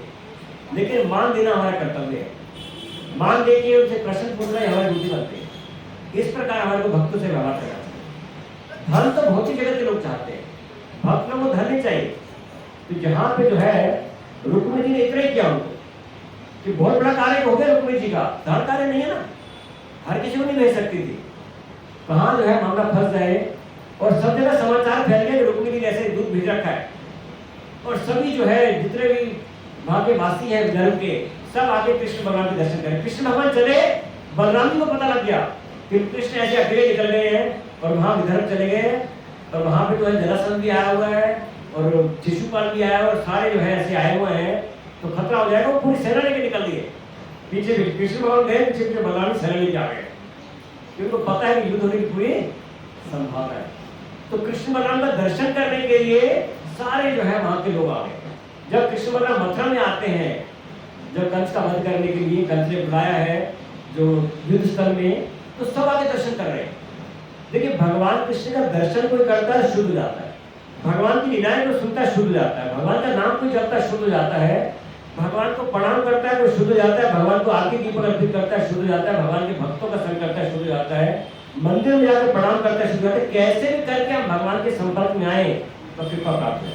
[SPEAKER 1] लेकिन मान देना हमारा कर्तव्य है। मान दे के उनसे प्रश्न पूछना हमारी ड्यूटी बनती है। इस प्रकार हमारे को भक्तों से व्यवहार करना चाहिए। धन तो भौतिक जगत के लोग चाहते हैं, भक्त को धन नहीं चाहिए। तो यहाँ पे जो है रुक्मिणी जी ने इतना ही किया उनको कि बहुत बड़ा कार्य हो गया रुक्मिणी जी का, धन कार्य नहीं है ना, हर किसी को नहीं भेज सकती थी। कहाँ जो है मामला फंस जाए और सब जगह समाचार फैल गए कि रुक्मिणी ने ऐसे दूध भेज रखा है, और सभी जो है जितने भी वहां के वासी हैं धर्म के, सब आके कृष्ण भगवान के दर्शन करें। कृष्ण भगवान चले, बलराम जी को पता लग गया कि कृष्ण ऐसे अकेले निकल गए हैं और वहां विदर्भ चले गए, और वहां पे तो है जरासंध भी आया हुआ है और शिशुपाल भी आया है और सारे जो है ऐसे आए हुए हैं, तो खतरा हो जाएगा। वो पूरी सेना लेके निकल दिए, पीछे भी कृष्ण भगवान गए, पीछे पीछे बलराम सेना लेके आ गए, क्योंकि उनको पता है कि युद्ध होने की पूरी संभावना है। तो कृष्ण बलराम का दर्शन करने के लिए सारे जो है वहां के लोग आ गए। जब कृष्ण बलराम मथुरा में आते हैं, जब कंस का वध करने के लिए कंस ने बुलाया है जो युद्ध स्थल में, तो सब आके दर्शन कर रहे हैं। देखिए भगवान कृष्ण का दर्शन कोई करता है शुद्ध जाता है, भगवान की लीलाएं को सुनता है शुद्ध जाता है, भगवान का नाम कोई जपता है शुद्ध जाता है, भगवान को प्रणाम करता है कोई शुद्ध जाता है, भगवान को आरती दीपक अर्पित करता है शुद्ध जाता है, भगवान के भक्तों का संग करता है शुद्ध जाता है, मंदिर में जाकर प्रणाम करता है शुद्ध जाता है। कैसे भी करके हम भगवान के संपर्क में आए तो कृपा प्राप्त है।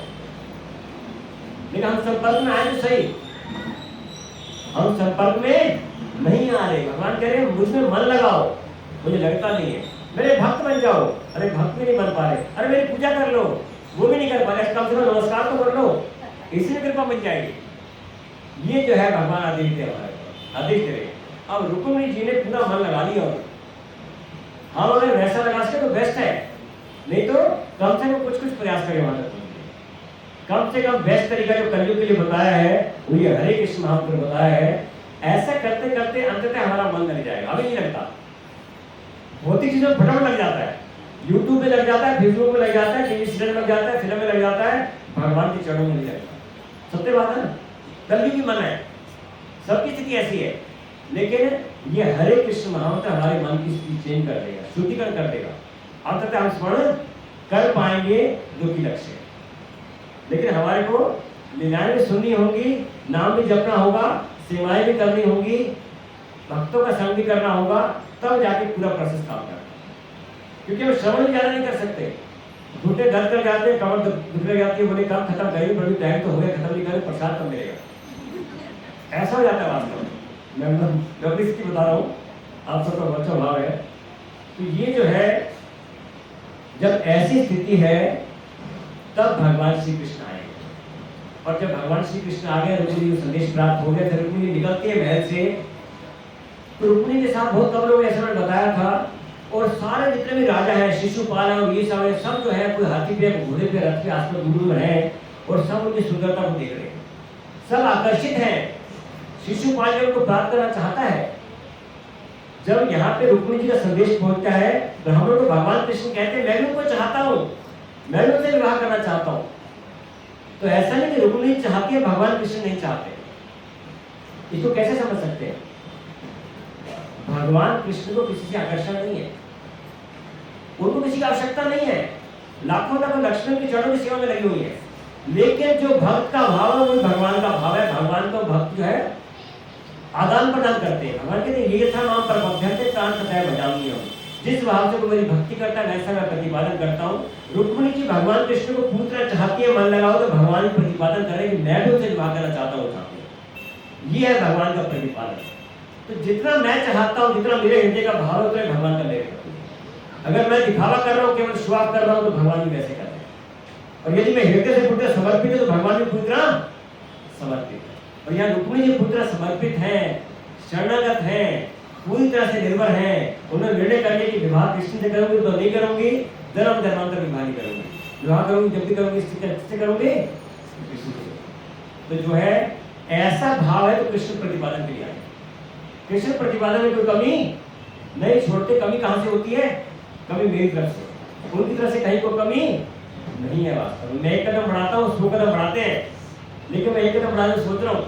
[SPEAKER 1] लेकिन हम संपर्क में आए तो सही, हम संपर्क में नहीं आ रहे। भगवान कह रहे हैं मुझमें मन लगाओ, मुझे लगता नहीं है, मेरे भक्त बन जाओ। अरे भक्त भी नहीं बन पा रहे, अरे मेरी पूजा कर लो, वो भी नहीं कर पा रहे, कम से कम नमस्कार तो कर लो, इसलिए कृपा बन जाएगी। ये जो है भगवान आदेश दे हमारे को, आदेश दे रहे। अब रुक्मिणी जी ने पूरा मन लगा लिया, और हम अगर वैसा लगा सके तो बेस्ट है, नहीं तो कम से कम कुछ प्रयास करें वहां तक। कम से कम बेस्ट तरीका जो कलयुग के लिए बताया है वो ये हरे कृष्ण महामंत्र बताया है। ऐसा करते करते अंततः हमारा मन लग जाएगा। अभी नहीं लगता, भौतिक चीजों में फटाफट लग जाता है, यूट्यूब में लग जाता है, फेसबुक में लग जाता है, टीवी सीरियल में लग जाता है, फिल्म में लग जाता है, भगवान के चरणों में नहीं लगता। सत्य बात है ना, कलयुग की मन है, सबकी स्थिति ऐसी है। लेकिन ये हरे कृष्ण महामंत्र हमारे मन की स्थिति चेंज कर देगा, शुद्धिकरण कर देगा, अंततः हम स्मरण कर पाएंगे जो कि लक्ष्य है। लेकिन हमारे को लीलाएं भी सुननी होंगी, नाम भी जपना होगा, सेवाएं भी करनी होंगी, भक्तों का संग भी करना होगा, तब जाके पूरा प्रोसेस काम करना है। क्योंकि हम श्रवण भी ज्यादा नहीं कर सकते, घुटने दर्द कर जाते हैं, कमर दुख जाती है, बोले काम खत्म करेंगे, बड़ी टाइम तो हो गया, खत्म नहीं करें, प्रसाद कब मिलेगा, ऐसा हो जाता है वास्तव में। मैं अपनी स्थिति बता रहा हूँ, आप सबका बच्चा भाव है। तो ये जो है, जब ऐसी स्थिति है तब भगवान श्री कृष्ण आए, और जब भगवान श्री कृष्ण आ गए, रुक्मिणी को संदेश प्राप्त हो गया, फिर रुक्मिणी निकलती है महल से, तो रुक्मिणी के साथ बहुत कम लोग, ऐसा मैंने बताया था, और सारे जितने भी राजा हैं, शिशुपाल और ये सब जो है, कोई हाथी पे, घोड़े पे, रथ पे, आसपास दूर है, और सब उनकी सुंदरता को देख रहे हैं, सब आकर्षित हैं। शिशुपाल उनको प्राप्त करना चाहता है। जब यहाँ पे रुक्मिणी जी का संदेश पहुंचता है, ब्राह्मणों को भगवान कृष्ण कहते हैं, मैं भी उनको चाहता हूँ, मैं भी उनसे विवाह करना चाहता हूँ। तो ऐसा नहीं कि रुक्मिणी चाहती है, भगवान कृष्ण नहीं चाहते। इसको कैसे समझ सकते हैं? भगवान कृष्ण को किसी से आकर्षण नहीं है, उनको किसी की आवश्यकता नहीं है, लाखों लाखों लक्ष्मण के चरणों की सेवा में लगी हुई है, लेकिन जो भक्त का भाव है वो भगवान का भाव है। भगवान का भक्त जो है आदान प्रदान करते हैं। भगवान कहते हैं ये था नाम पर बध्यते प्राण तथा बजाऊंगी हूँ, जिस भाव से कोई मेरी भक्ति करता है वैसा मैं प्रतिपादन करता हूँ। रुक्मिणी जी भगवान कृष्ण को पूछना चाहती है, मन लगाओ तो भगवान प्रतिपादन करे कि मैं भी उनसे विवाह करना चाहता हूँ। ये है भगवान का प्रतिपादन। तो जितना मैं चाहता हूँ, जितना मेरे हृदय का भाव है, उतना भगवान का मेरे। अगर मैं दिखावा कर रहा हूँ, केवल शो ऑफ कर रहा हूँ, तो भगवान भी वैसे करते हैं। और यदि मैं हृदय से पूर्ण समर्पित है, तो भगवान भी पूर्ण समर्पित है। और यहाँ रुक्मिणी जी पूर्ण समर्पित हैं, शरणागत हैं, पूरी तरह से निर्भर हैं। उन्होंने निर्णय कर लिया कि विवाह कृष्ण से करूंगी तो नहीं करूंगी, जन्म जन्मांतर विवाह नहीं करूंगी, विवाह करूंगी जब भी करूंगी किससे करूंगी, कृष्ण से। तो जो है ऐसा भाव है, तो कृष्ण प्रतिपादन के लिए आए। कृष्ण प्रतिपादन में कोई कमी नहीं छोड़ते। कमी कहाँ से होती है? कमी मेरी तरफ से, उनकी तरफ से कहीं कोई कमी नहीं है। वास्तव में मैं एक कदम बढ़ाता हूँ, 100 कदम बढ़ाते हैं, लेकिन मैं एक कदम बढ़ाने सोच रहा हूँ,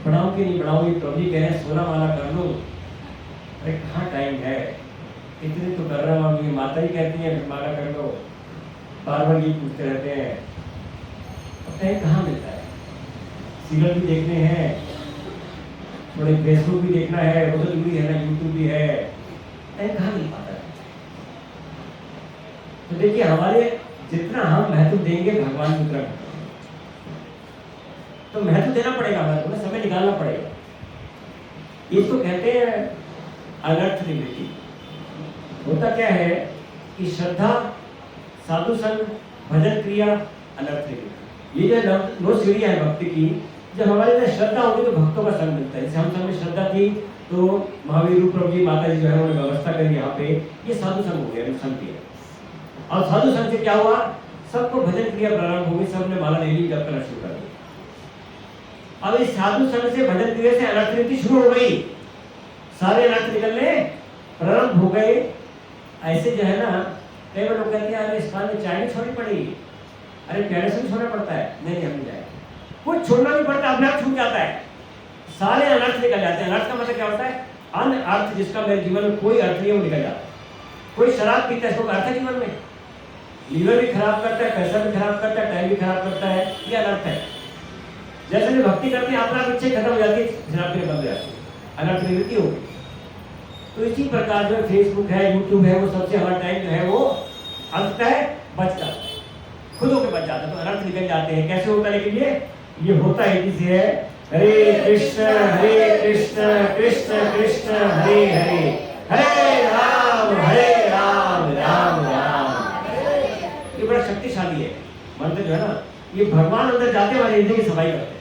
[SPEAKER 1] बढ़ाऊं कि नहीं बढ़ाऊं। ये प्रभु जी कह रहे हैं 16 माला कर लो, अरे कहाँ टाइम है, इतने तो कर रहा हूँ। ये माता ही कहती है माला कर लो, बार बार ये पूछते रहते हैं, अब टाइम कहाँ मिलता है? सीरियल भी देखने हैं, थोड़े फेसबुक भी देखना है, वो तो भी है ना, यूट्यूब भी है, टाइम कहाँ मिल पाता है? तो देखिए, हमारे जितना हम महत्व देंगे भगवान की तरफ, तो महत्व देना पड़ेगा, हमें समय निकालना पड़ेगा। इसको कहते हैं अनर्थ निवृत्ति। होता क्या है कि श्रद्धा, साधु संग, भजन क्रिया, अनर्थ निवृत्ति, ये जो 9 सीढ़ियां है भक्ति की, जब हमारे अंदर श्रद्धा होगी तो भक्तों का संग मिलता है। जैसे हम सब में श्रद्धा थी, तो महावीर रूप प्रभु जी, माता जी जो है उन्होंने व्यवस्था करी यहाँ पे, ये साधु संग हो गया, संग किया। और साधु संग से क्या हुआ? सबको भजन क्रिया प्रारंभ हो गई, सबने माला ले ली, जब करना शुरू कर दिया। अब इस साधु संग से, भजन क्रिया से अनर्थ निवृत्ति शुरू हो गई, सारे अनर्थ निकलने प्रारंभ हो गए। ऐसे जो है ना, कई बार लोग कहते हैं अरे इस काल में चाय नहीं छोड़नी पड़ेगी, अरे प्यारे से छोड़ना पड़ता है। नहीं, हम नहीं जाए, कुछ छोड़ना नहीं पड़ता, अपने आप छूट जाता है, सारे अनर्थ निकल जाते हैं। अनर्थ का मतलब क्या होता है? अनर्थ, जिसका मेरे जीवन में कोई अर्थ नहीं है, वो निकल जाता है। कोई शराब पीता है, इसको अर्थ है जीवन में? लीवर भी खराब करता है, पैसा भी खराब करता है, टाइम भी खराब करता है, ये अनर्थ है। जैसे भी भक्ति करते हैं, अपना इच्छा खत्म हो जाती है, शराब पीने बंद हो जाती है, अनर्थ निवृत्ति होगी। तो इसी प्रकार जो फेसबुक है, यूट्यूब है, वो सबसे हमारा टाइम जो है वो अंततः बच जाता है, खुद होकर बच जाता है, तो अनर्थ निकल जाते हैं। कैसे होता है? लेकिन ये होता है किसी है, हरे कृष्ण कृष्ण कृष्ण हरे हरे, हरे राम राम राम। ये बड़ा शक्तिशाली है मंत्र जो है ना, ये भगवान अंदर जाते हमारे हृदय की सफाई करते हैं।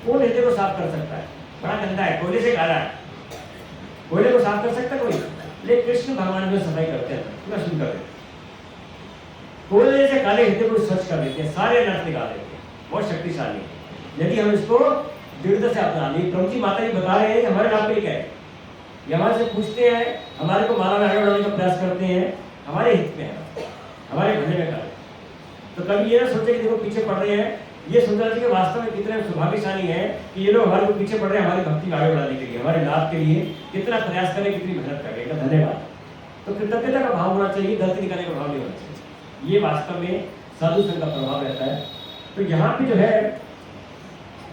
[SPEAKER 1] कौन हृदय को साफ कर सकता है? बड़ा गंदा है, कोयले से काला है, कोयले को साफ कर सकता है कोई? लेकिन कृष्ण भगवान जो सफाई करते हैं, पूरा शुद्ध कर देते हैं, कोयले से काले हृदय को स्वच्छ कर देते हैं, सारे अनर्थ निकाल देते हैं। बहुत शक्तिशाली है यदि हम इसको दृढ़ता से अपना लें। प्रभु जी, माता जी बता रहे हैं हमारे लाभ के लिए क्या है, ये हमारे से पूछते हैं, हमारे को माला में आगे बढ़ाने का प्रयास करते हैं, हमारे हित में है, हमारे भले में कार्य। तो कभी ये ना सोचे कि देखो पीछे पड़ रहे हैं, ये सोचना चाहिए कि वास्तव में कितने सौभाग्यशाली है कि ये लोग हमारे को पीछे पड़ रहे हैं, हमारी भक्ति को आगे बढ़ाने के लिए, हमारे लाभ के लिए कितना प्रयास करें, कितनी मेहनत करें। का धन्यवाद। तो कृतज्ञता का भाव होना चाहिए, गलती निकालने का भाव नहीं होना चाहिए। ये वास्तव में साधु संघ का प्रभाव रहता है। तो यहाँ पे जो है,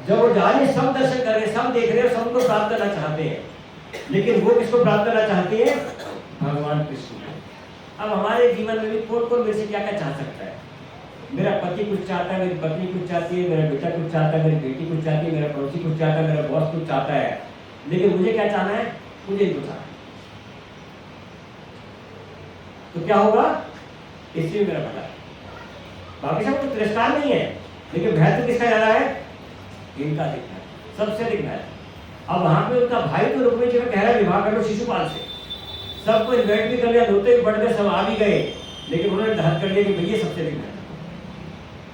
[SPEAKER 1] जब वो जा रहे हैं, सब दर्शन कर रहे हैं, सब देख रहे हैं, सबको प्राप्त करना चाहते हैं, लेकिन वो किसको प्राप्त करना चाहते हैं? भगवान कृष्ण को। अब हमारे जीवन में भी कौन कौन मेरे से क्या क्या चाह सकता है? मेरा पति कुछ चाहता है, मेरी पत्नी कुछ चाहती है, मेरा बेटा कुछ चाहता है, मेरी बेटी कुछ चाहती है, मेरा पड़ोसी कुछ चाहता है, मेरा बॉस कुछ चाहता है, लेकिन मुझे क्या चाहना है? मुझे ही कुछ चाहना है। तो क्या होगा? इसलिए मेरा भला है। बाकी सब तो तिरस्कार नहीं है, लेकिन महत्व किसका ज्यादा है? इनका अधिक है, सबसे अधिक महत्व। अब वहां पे उनका भाई तो रुक्मिणी जी का कह रहा है विवाह कर लो शिशुपाल से, सबको इन्वाइट भी कर लिया, धोते भी बढ़ गए, सब आ भी गए, लेकिन उन्होंने धर कर लिया कि भैया सबसे अधिक महत्व।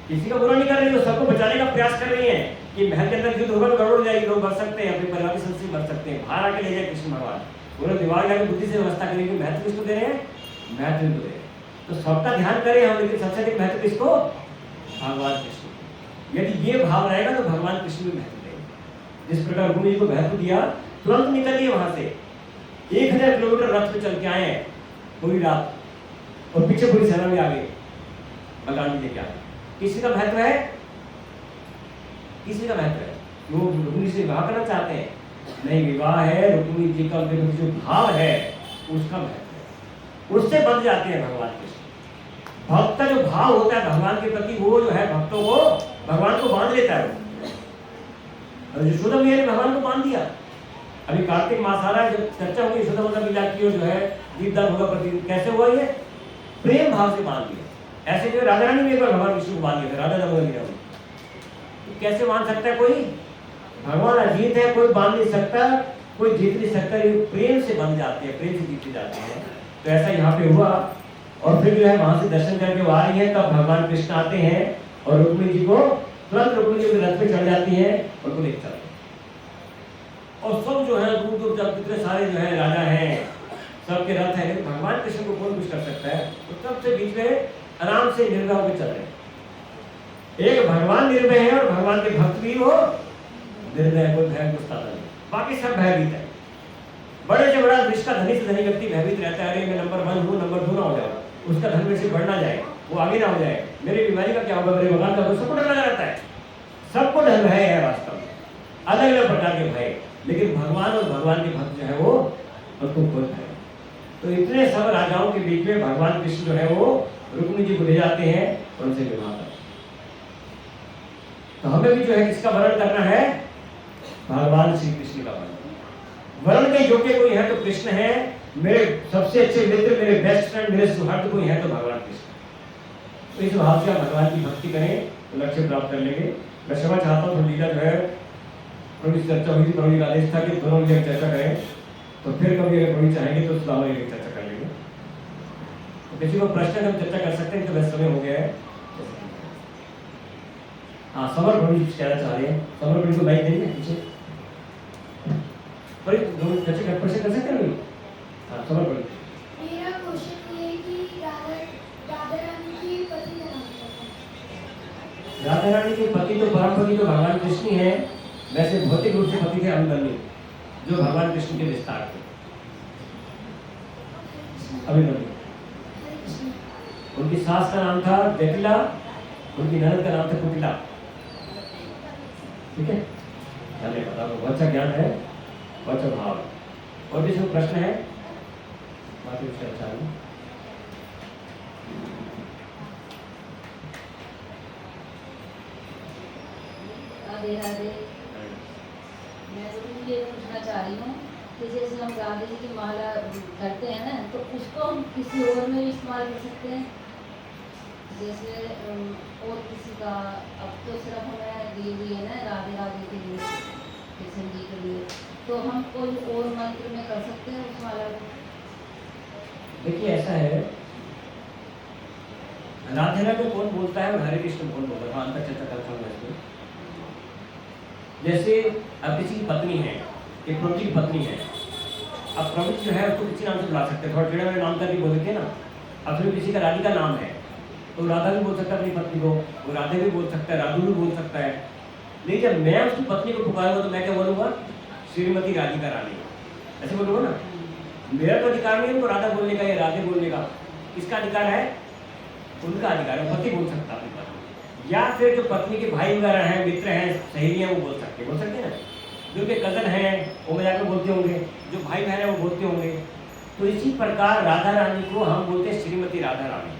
[SPEAKER 1] किसी का बुरा नहीं कर रही है, सबको बचाने का प्रयास कर रही है कि महल के अंदर युद्ध होगा तो गड़बड़ हो जाएगी, लोग मर सकते हैं, अपने परिवार की संस्कृति मर सकते हैं, बाहर आके ले जाए कृष्ण भगवान। उन्होंने दिमाग लगा बुद्धि से व्यवस्था करेंगे, महत्व किसको दे रहे हैं? महत्व को दे रहे हैं। तो सबका ध्यान करें हम, लेकिन सबसे अधिक महत्व किसको? भगवान कृष्ण। यदि ये भाव रहेगा तो भगवान कृष्ण भी महत्व देंगे। जिस प्रकार रुक्मिणी जी को महत्व दिया, तुरंत निकलिए वहां से, 1000 किलोमीटर रथ पे चल के आए पूरी रात, और पीछे पूरी सेना में आ गए, बलराम जी लेके आए। किसी का महत्व है? किसी का महत्व है? वो रुक्मिणी से विवाह करना चाहते हैं? नहीं, विवाह है रुक्मिणी जी का जो भाव है उसका महत्व है, उससे बंध जाते हैं भगवान कृष्ण। भक्त का जो भाव होता है भगवान के प्रति, वो जो है भक्तों को भगवान को बांध लेता है। और यशोदा मैया ने भगवान को बांध दिया। अभी कार्तिक मास आ रहा है, जब चर्चा होगी यशोदा माता लीला की, जो है दीपदान होगा प्रति, कैसे हुआ? ये प्रेम भाव से बांध दिया। ऐसे जो राधा रानी ने एक बार भगवान विष्णु को बांध दिया था, राधा दामोदर लीला में। तो कैसे बांध सकता है कोई? भगवान अजीत है, कोई बांध नहीं सकता, कोई जीत नहीं सकता, ये प्रेम से बन जाते हैं, प्रेम से जीते जाते हैं। तो ऐसा यहाँ पे हुआ, और फिर जो है वहां से दर्शन करके वो आ रही है, तब भगवान कृष्ण आते हैं और रुक्मिणी जी को तुरंत रुक्मिणी जी के रथ पे चढ़ जाती है और उनको लेकर चलते हैं। और सब जो है दूर दूर तक कितने सारे जो है राजा हैं, सबके रथ है, लेकिन भगवान कृष्ण को कौन कुछ कर सकता है? तो सबसे बीच में आराम से निर्भय होकर चल रहे हैं। एक भगवान निर्भय है और भगवान के भक्त भी हो निर्भय, कोई भय गुस्सा नहीं, बाकी सब भयभीत है। बड़े से बड़ा विश्व का धनी से धनी व्यक्ति भयभीत रहता है, अरे मैं नंबर 1 हूँ, नंबर 2 ना हो जाए, उसका धन में से बढ़ ना जाए, वो आगे ना हो जाए, मेरी बीमारी का क्या होगा, मेरे भगवान का, सबको डर लगा रहता है। सबको डर भय है वास्तव में, अलग अलग प्रकार के भय, लेकिन भगवान और भगवान के भक्त जो है वो उनको कोई भय। तो इतने सब राजाओं के बीच में भगवान कृष्ण जो है वो रुक्मिणी जी को ले जाते हैं और उनसे विवाह करते हैं। तो हमें भी जो है किसका वर्ण करना है? भगवान श्री कृष्ण का वर्ण। वर्ण के योग्य कोई है तो कृष्ण है, मेरे सबसे अच्छे मित्र, मेरे बेस्ट फ्रेंड, मेरे सुहृद कोई है तो भगवान कृष्ण। तो इस भाव से आप भगवान की भक्ति करें तो लक्ष्य प्राप्त कर लेंगे। मैं क्षमा चाहता हूँ, लीला जो है थोड़ी चर्चा हुई थी, थोड़ी आदेश था कि दोनों मिलकर चर्चा करें, तो फिर कभी अगर कोई चाहेंगे तो सुधार लेकर चर्चा कर लेंगे। तो किसी को प्रश्न हम चर्चा कर सकते हैं, तो वह समय हो गया है। हाँ, समर प्रभु जी कहना चाह रहे हैं, समर प्रभु को माइक देंगे पीछे, पर दोनों चर्चा कर प्रश्न कर सकते हैं। हाँ, समर प्रभु।
[SPEAKER 2] मेरा क्वेश्चन ये है कि राधा रानी की पति का नाम क्या है?
[SPEAKER 1] राधा रानी के पति तो परम पति तो भगवान कृष्ण ही है, वैसे भौतिक रूप से पति थे अभिमन्यु, जो भगवान कृष्ण के विस्तार थे। अभिमन्यु, उनकी सास का नाम था जटिला, उनकी ननद का नाम था कुटिला। ठीक है, धन्यवाद, आपको बहुत अच्छा ज्ञान है, बहुत अच्छा भाव है। और भी सब प्रश्न है बाकी उसका अच्छा है।
[SPEAKER 3] राधे राधे। मैं तो ये पूछना चाह रही हूँ कि जैसे हम राधे जी की माला करते हैं ना, तो उसको हम किसी और में भी इस्तेमाल कर सकते हैं, जैसे और किसी का, अब तो सिर्फ हमें दी हुई है ना राधे राधे के लिए, कृष्ण जी के लिए, तो हम कोई और मंत्र में कर सकते हैं उस माला को?
[SPEAKER 1] देखिए ऐसा है, राधे राधे कौन बोलता है और हरे कृष्ण कौन बोलता है, हाँ अंतर चर्चा करता हूँ इसमें। जैसे अब किसी की पत्नी है, एक प्रभु की पत्नी है, अब प्रभु जो है उसको किसी नाम से बुला सकते हैं, थोड़ा टेढ़ा मेढ़ा नाम करके बोल सकते हैं ना। अब फिर किसी का राधिका नाम है तो राधा भी बोल सकता है अपनी पत्नी को, वो राधे भी बोल सकता है, राधु भी बोल सकता है। लेकिन जब मैं उसकी पत्नी को पुकारूंगा तो मैं क्या बोलूँगा? श्रीमती राधिका रानी, ऐसे बोलूँगा ना। मेरा तो अधिकार नहीं है उनको राधा बोलने का या राधे बोलने का, किसका अधिकार है? उनका अधिकार है, पति बोल सकता है अपनी पत्नी। या फिर जो पत्नी के भाई वगैरह हैं, मित्र हैं, सहेलियां, वो बोल सकते हैं ना। जो उनके कज़न हैं वो मजाक में बोलते होंगे, जो भाई बहन है वो बोलते होंगे। तो इसी प्रकार राधा रानी को हम बोलते हैं श्रीमती राधा रानी।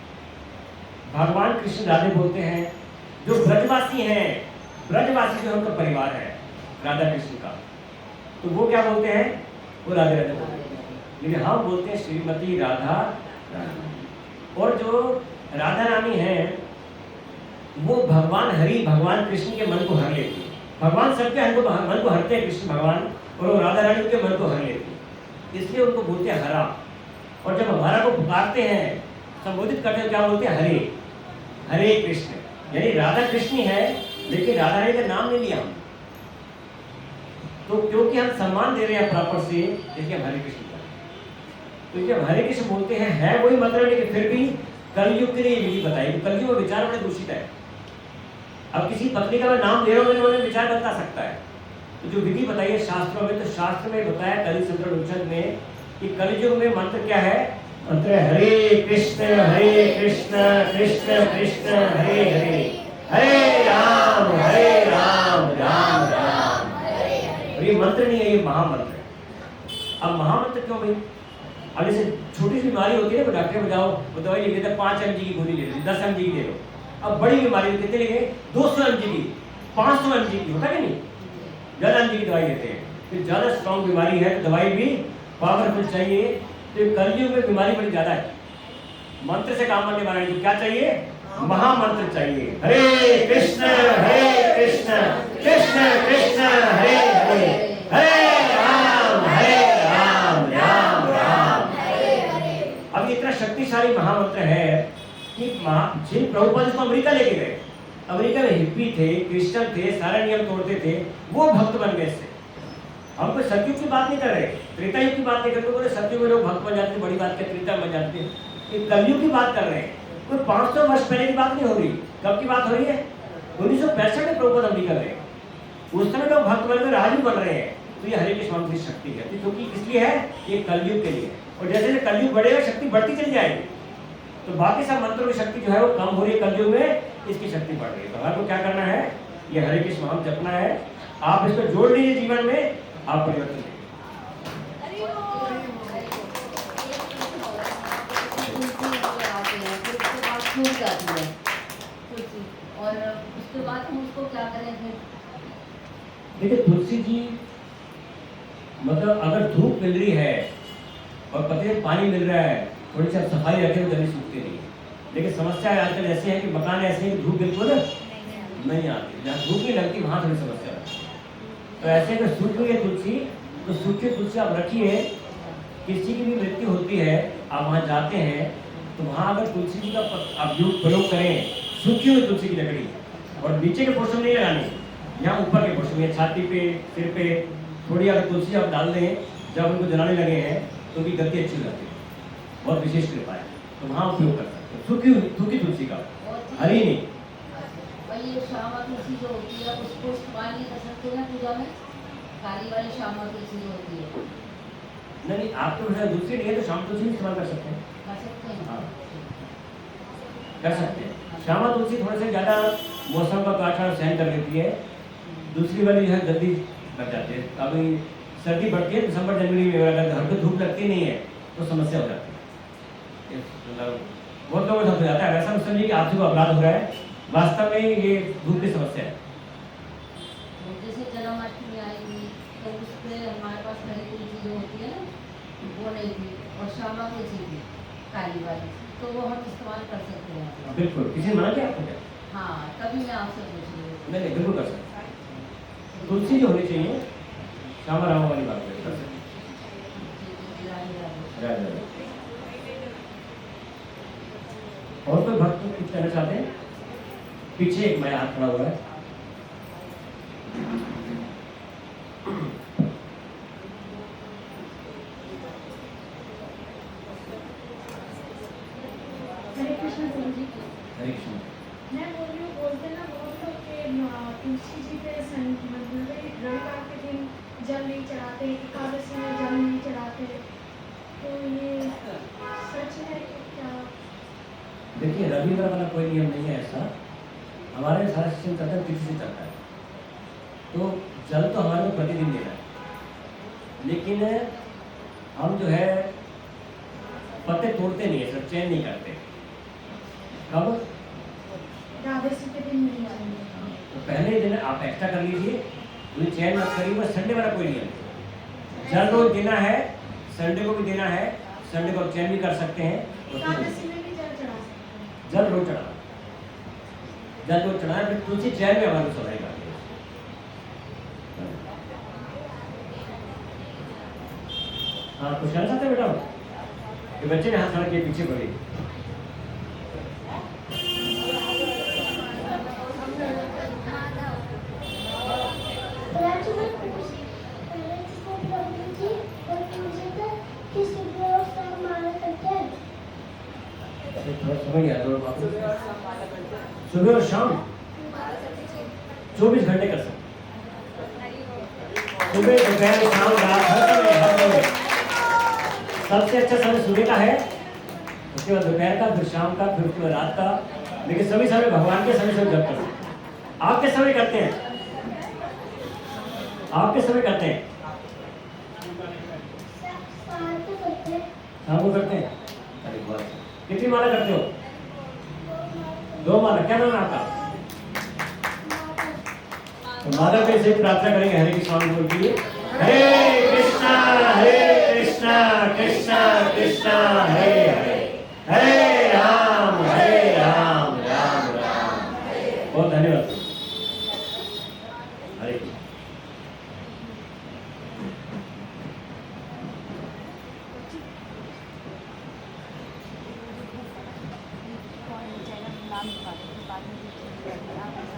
[SPEAKER 1] भगवान कृष्ण राधे बोलते हैं। जो ब्रजवासी हैं, ब्रजवासी जो उनका परिवार है राधा कृष्ण का, तो वो क्या बोलते हैं? वो राधे राधे बोलते हैं। लेकिन हम बोलते हैं श्रीमती राधा रानी। और जो राधा रानी है वो भगवान हरि, भगवान कृष्ण के मन को हर लेती है। भगवान सबके मन को हरते हैं कृष्ण भगवान, और वो राधा रानी के मन को हर लेती है, इसलिए उनको बोलते हैं हरा। और जब हरा को पुकारते हैं, संबोधित करते हैं, क्या बोलते हैं? हरे, हरे कृष्ण। यानी राधा कृष्ण है, लेकिन राधा रानी का नाम नहीं लिया हम। तो क्योंकि हम सम्मान दे रहे हैं प्रॉपर से, इसलिए हम हरे कृष्ण बोलते हैं। तो जब हरे कृष्ण बोलते हैं, है वही मतलब, लेकिन फिर भी कलयुग के लिए विधि बताई। कलयुग में विचार बड़े दूषित है। अब किसी पत्नी का मैं नाम दे रहा हूँ, उन्होंने विचार बता सकता है। तो जो विधि बताई है शास्त्रों में, तो शास्त्र में बताया कलि संतरण उपनिषद में कि कलयुग में मंत्र क्या है? मंत्र है हरे कृष्ण कृष्ण कृष्ण हरे हरे, हरे राम राम राम हरे। और ये मंत्र नहीं है, ये महामंत्र है। अब महामंत्र क्यों भाई? अब जैसे छोटी सी बीमारी होती है ना, डॉक्टर में जाओ, वो दवाई लिख देता है 5 mg की गोली ले लो, 10 mg की ले लो। अब बड़ी बीमारी कितने लेंगे? 200 mg की, 500 mg की, होता कि नहीं? ज़्यादा mg की दवाई लेते हैं। फिर ज़्यादा स्ट्रॉन्ग बीमारी है तो दवाई भी पावरफुल चाहिए। तो कलयुग में बीमारी बड़ी ज़्यादा है। मंत्र से काम बनने वाला है, तो क्या चाहिए? महामंत्र चाहिए। हरे कृष्ण कृष्ण कृष्ण हरे हरे, हरे राम राम राम हरे हरे। अब इतना शक्तिशाली महामंत्र है कि जिन प्रभुपाद इसको अमेरिका लेके गए, अमेरिका में हिप्पी थे, क्रिश्चियन थे, सारे नियम तोड़ते थे, वो भक्त बन गए इससे। हम कोई सतयुग की बात नहीं कर रहे, त्रेता युग की बात नहीं कर रहे। बोले सतयुग में लोग भक्त बन जाते, बड़ी बात क्या, त्रेता बन जाते हैं। ये कलयुग की बात कर रहे हैं। कोई 500 वर्ष पहले की बात नहीं हो रही। कब की बात हो रही है? 1965 में प्रभुपाद अमेरिका गए। उस समय लोग भक्त बन गए, आज भी बन रहे हैं। तो ये हरे कृष्ण मंत्र की शक्ति है, क्योंकि इसलिए है, ये कलयुग के लिए। और जैसे जैसे कलयुग बढ़ेगा, शक्ति बढ़ती चली जाएगी। तो बाकी सब मंत्रों की शक्ति जो है वो कम हो रही है कलयुग में, इसकी शक्ति बढ़ रही है। तो आपको क्या करना है? ये हरे कृष्ण नाम जपना है। आप इसको जोड़ लीजिए जीवन में, आप परिवर्तन देंगे।
[SPEAKER 3] और उसके बाद हम उसको क्या करें फिर?
[SPEAKER 1] देखिए तुलसी जी, मतलब अगर धूप मिल रही है और पति में पानी मिल रहा है, थोड़ी सी सफाई रखें तो जल्दी सूखती नहीं। लेकिन समस्या आजकल ऐसी है कि मकान ऐसे हैं कि धूप बिल्कुल नहीं आती, जहाँ धूप नहीं लगती वहाँ थोड़ी समस्या है। तो ऐसे अगर सूख गई है तुलसी, तो सूखी तुलसी आप रखिए। किसी की भी मृत्यु होती है, आप वहाँ जाते हैं तो वहाँ अगर तुलसी जी का आप प्रयोग करें, सूखी हुई तुलसी की लकड़ी, और नीचे के पोर्शन नहीं लगानी, यहाँ ऊपर के पोर्शन में, छाती पे, सिर पे थोड़ी अगर तुलसी आप डाल दें, जब उनको जलाने लगे हैं तो उनकी गति अच्छी हो जाती है, बहुत विशेष कृपा है। तो वहाँ उपयोग कर सकते हैं सूखी तुलसी का, हरी नहीं।
[SPEAKER 3] और ये श्यामा तुलसी जो होती है उसको इस्तेमाल नहीं कर सकते हैं पूजा में? काली वाली श्यामा तुलसी जो होती है,
[SPEAKER 1] नहीं, आप तो दूसरी नहीं है तो श्यामा तुलसी इस्तेमाल कर सकते हैं।
[SPEAKER 3] कर सकते हैं?
[SPEAKER 1] हाँ, कर सकते हैं। श्यामा तुलसी थोड़े से ज़्यादा मौसम का काटा सहन कर लेती है, दूसरी वाली जो है जल्दी बच जाती है। अभी सर्दी बढ़ती है दिसंबर जनवरी में, अगर घर पे धूप लगती नहीं है तो समस्या हो जाती है। मतलब बहुत लोगों को हो जाता है, वैसा मत समझिए कि आपसे को अपराध हो रहा है, वास्तव में ये धूप की समस्या है।
[SPEAKER 3] जैसे जन्माष्टमी आएगी तो उस पर हमारे पास हरी तुलसी जो होती है ना, वो नहीं थी, और श्यामा तुलसी थी काली वाली, तो वो हम इस्तेमाल कर सकते हैं।
[SPEAKER 1] बिल्कुल, किसी ने मना किया आपको क्या?
[SPEAKER 3] हाँ, तभी मैं आपसे पूछ रही हूँ।
[SPEAKER 1] नहीं, बिल्कुल कर सकते। तुलसी जो होनी चाहिए श्यामा रामा वाली बात कर सकते। और कोई भक्त कुछ कहना चाहते हैं? पीछे एक मैं हाथ खड़ा हुआ है।
[SPEAKER 2] हरे कृष्ण गुरु जी।
[SPEAKER 1] हरे कृष्ण।
[SPEAKER 2] मैं बोल रही हूँ, बोलते ना बहुत लोग के तुलसी जी पे मतलब रविवार के दिन जल नहीं चढ़ाते, एकादशी में जल नहीं चढ़ाते, तो ये सच है कि क्या?
[SPEAKER 1] देखिए रविवार वाला कोई नियम नहीं है ऐसा। हमारे सारा सिस्टम चलता है तिथि से चलता है। तो जल तो हमारे को प्रतिदिन देना है, लेकिन हम जो है पत्ते तोड़ते नहीं है सर, चैन नहीं करते। कब?
[SPEAKER 2] द्वादशी के दिन नहीं आएंगे।
[SPEAKER 1] तो पहले ही दिन आप एक्स्ट्रा कर लीजिए, कोई चैन मत करिए। बस संडे वाला कोई नियम नहीं, जल रोज देना है, संडे को भी देना है, संडे को चैन भी कर सकते हैं।
[SPEAKER 2] एकादशी में भी जल चढ़ा सकते हैं।
[SPEAKER 1] जल रोज चढ़ाना, जल रोज चढ़ाना, फिर तुलसी चैन में हमारे सदाई का। हाँ कुछ कहना चाहते हैं बेटा? ये बच्चे ने हाथ खड़ा किए पीछे पड़े। थोड़ा समझ गया तो सुबह और शाम 24 घंटे कर सकते, सुबह दोपहर शाम रात हर समय। सबसे अच्छा समय सुबह का है, उसके बाद दोपहर का, फिर शाम का, फिर उसके बाद रात का। लेकिन सभी समय भगवान के समय से जप करो। आप किस समय करते हैं? आप किस समय करते हैं? शाम को करते हैं। अरे बहुत अच्छा। कितनी माला करते हो? 2 माला। क्या नाम है आपका? तो माता पे से प्रार्थना करेंगे हरे कृष्णा बोल के लिए। हरे कृष्णा कृष्णा कृष्णा हरे हरे, हरे राम राम राम। बहुत धन्यवाद। हरे कृष्ण।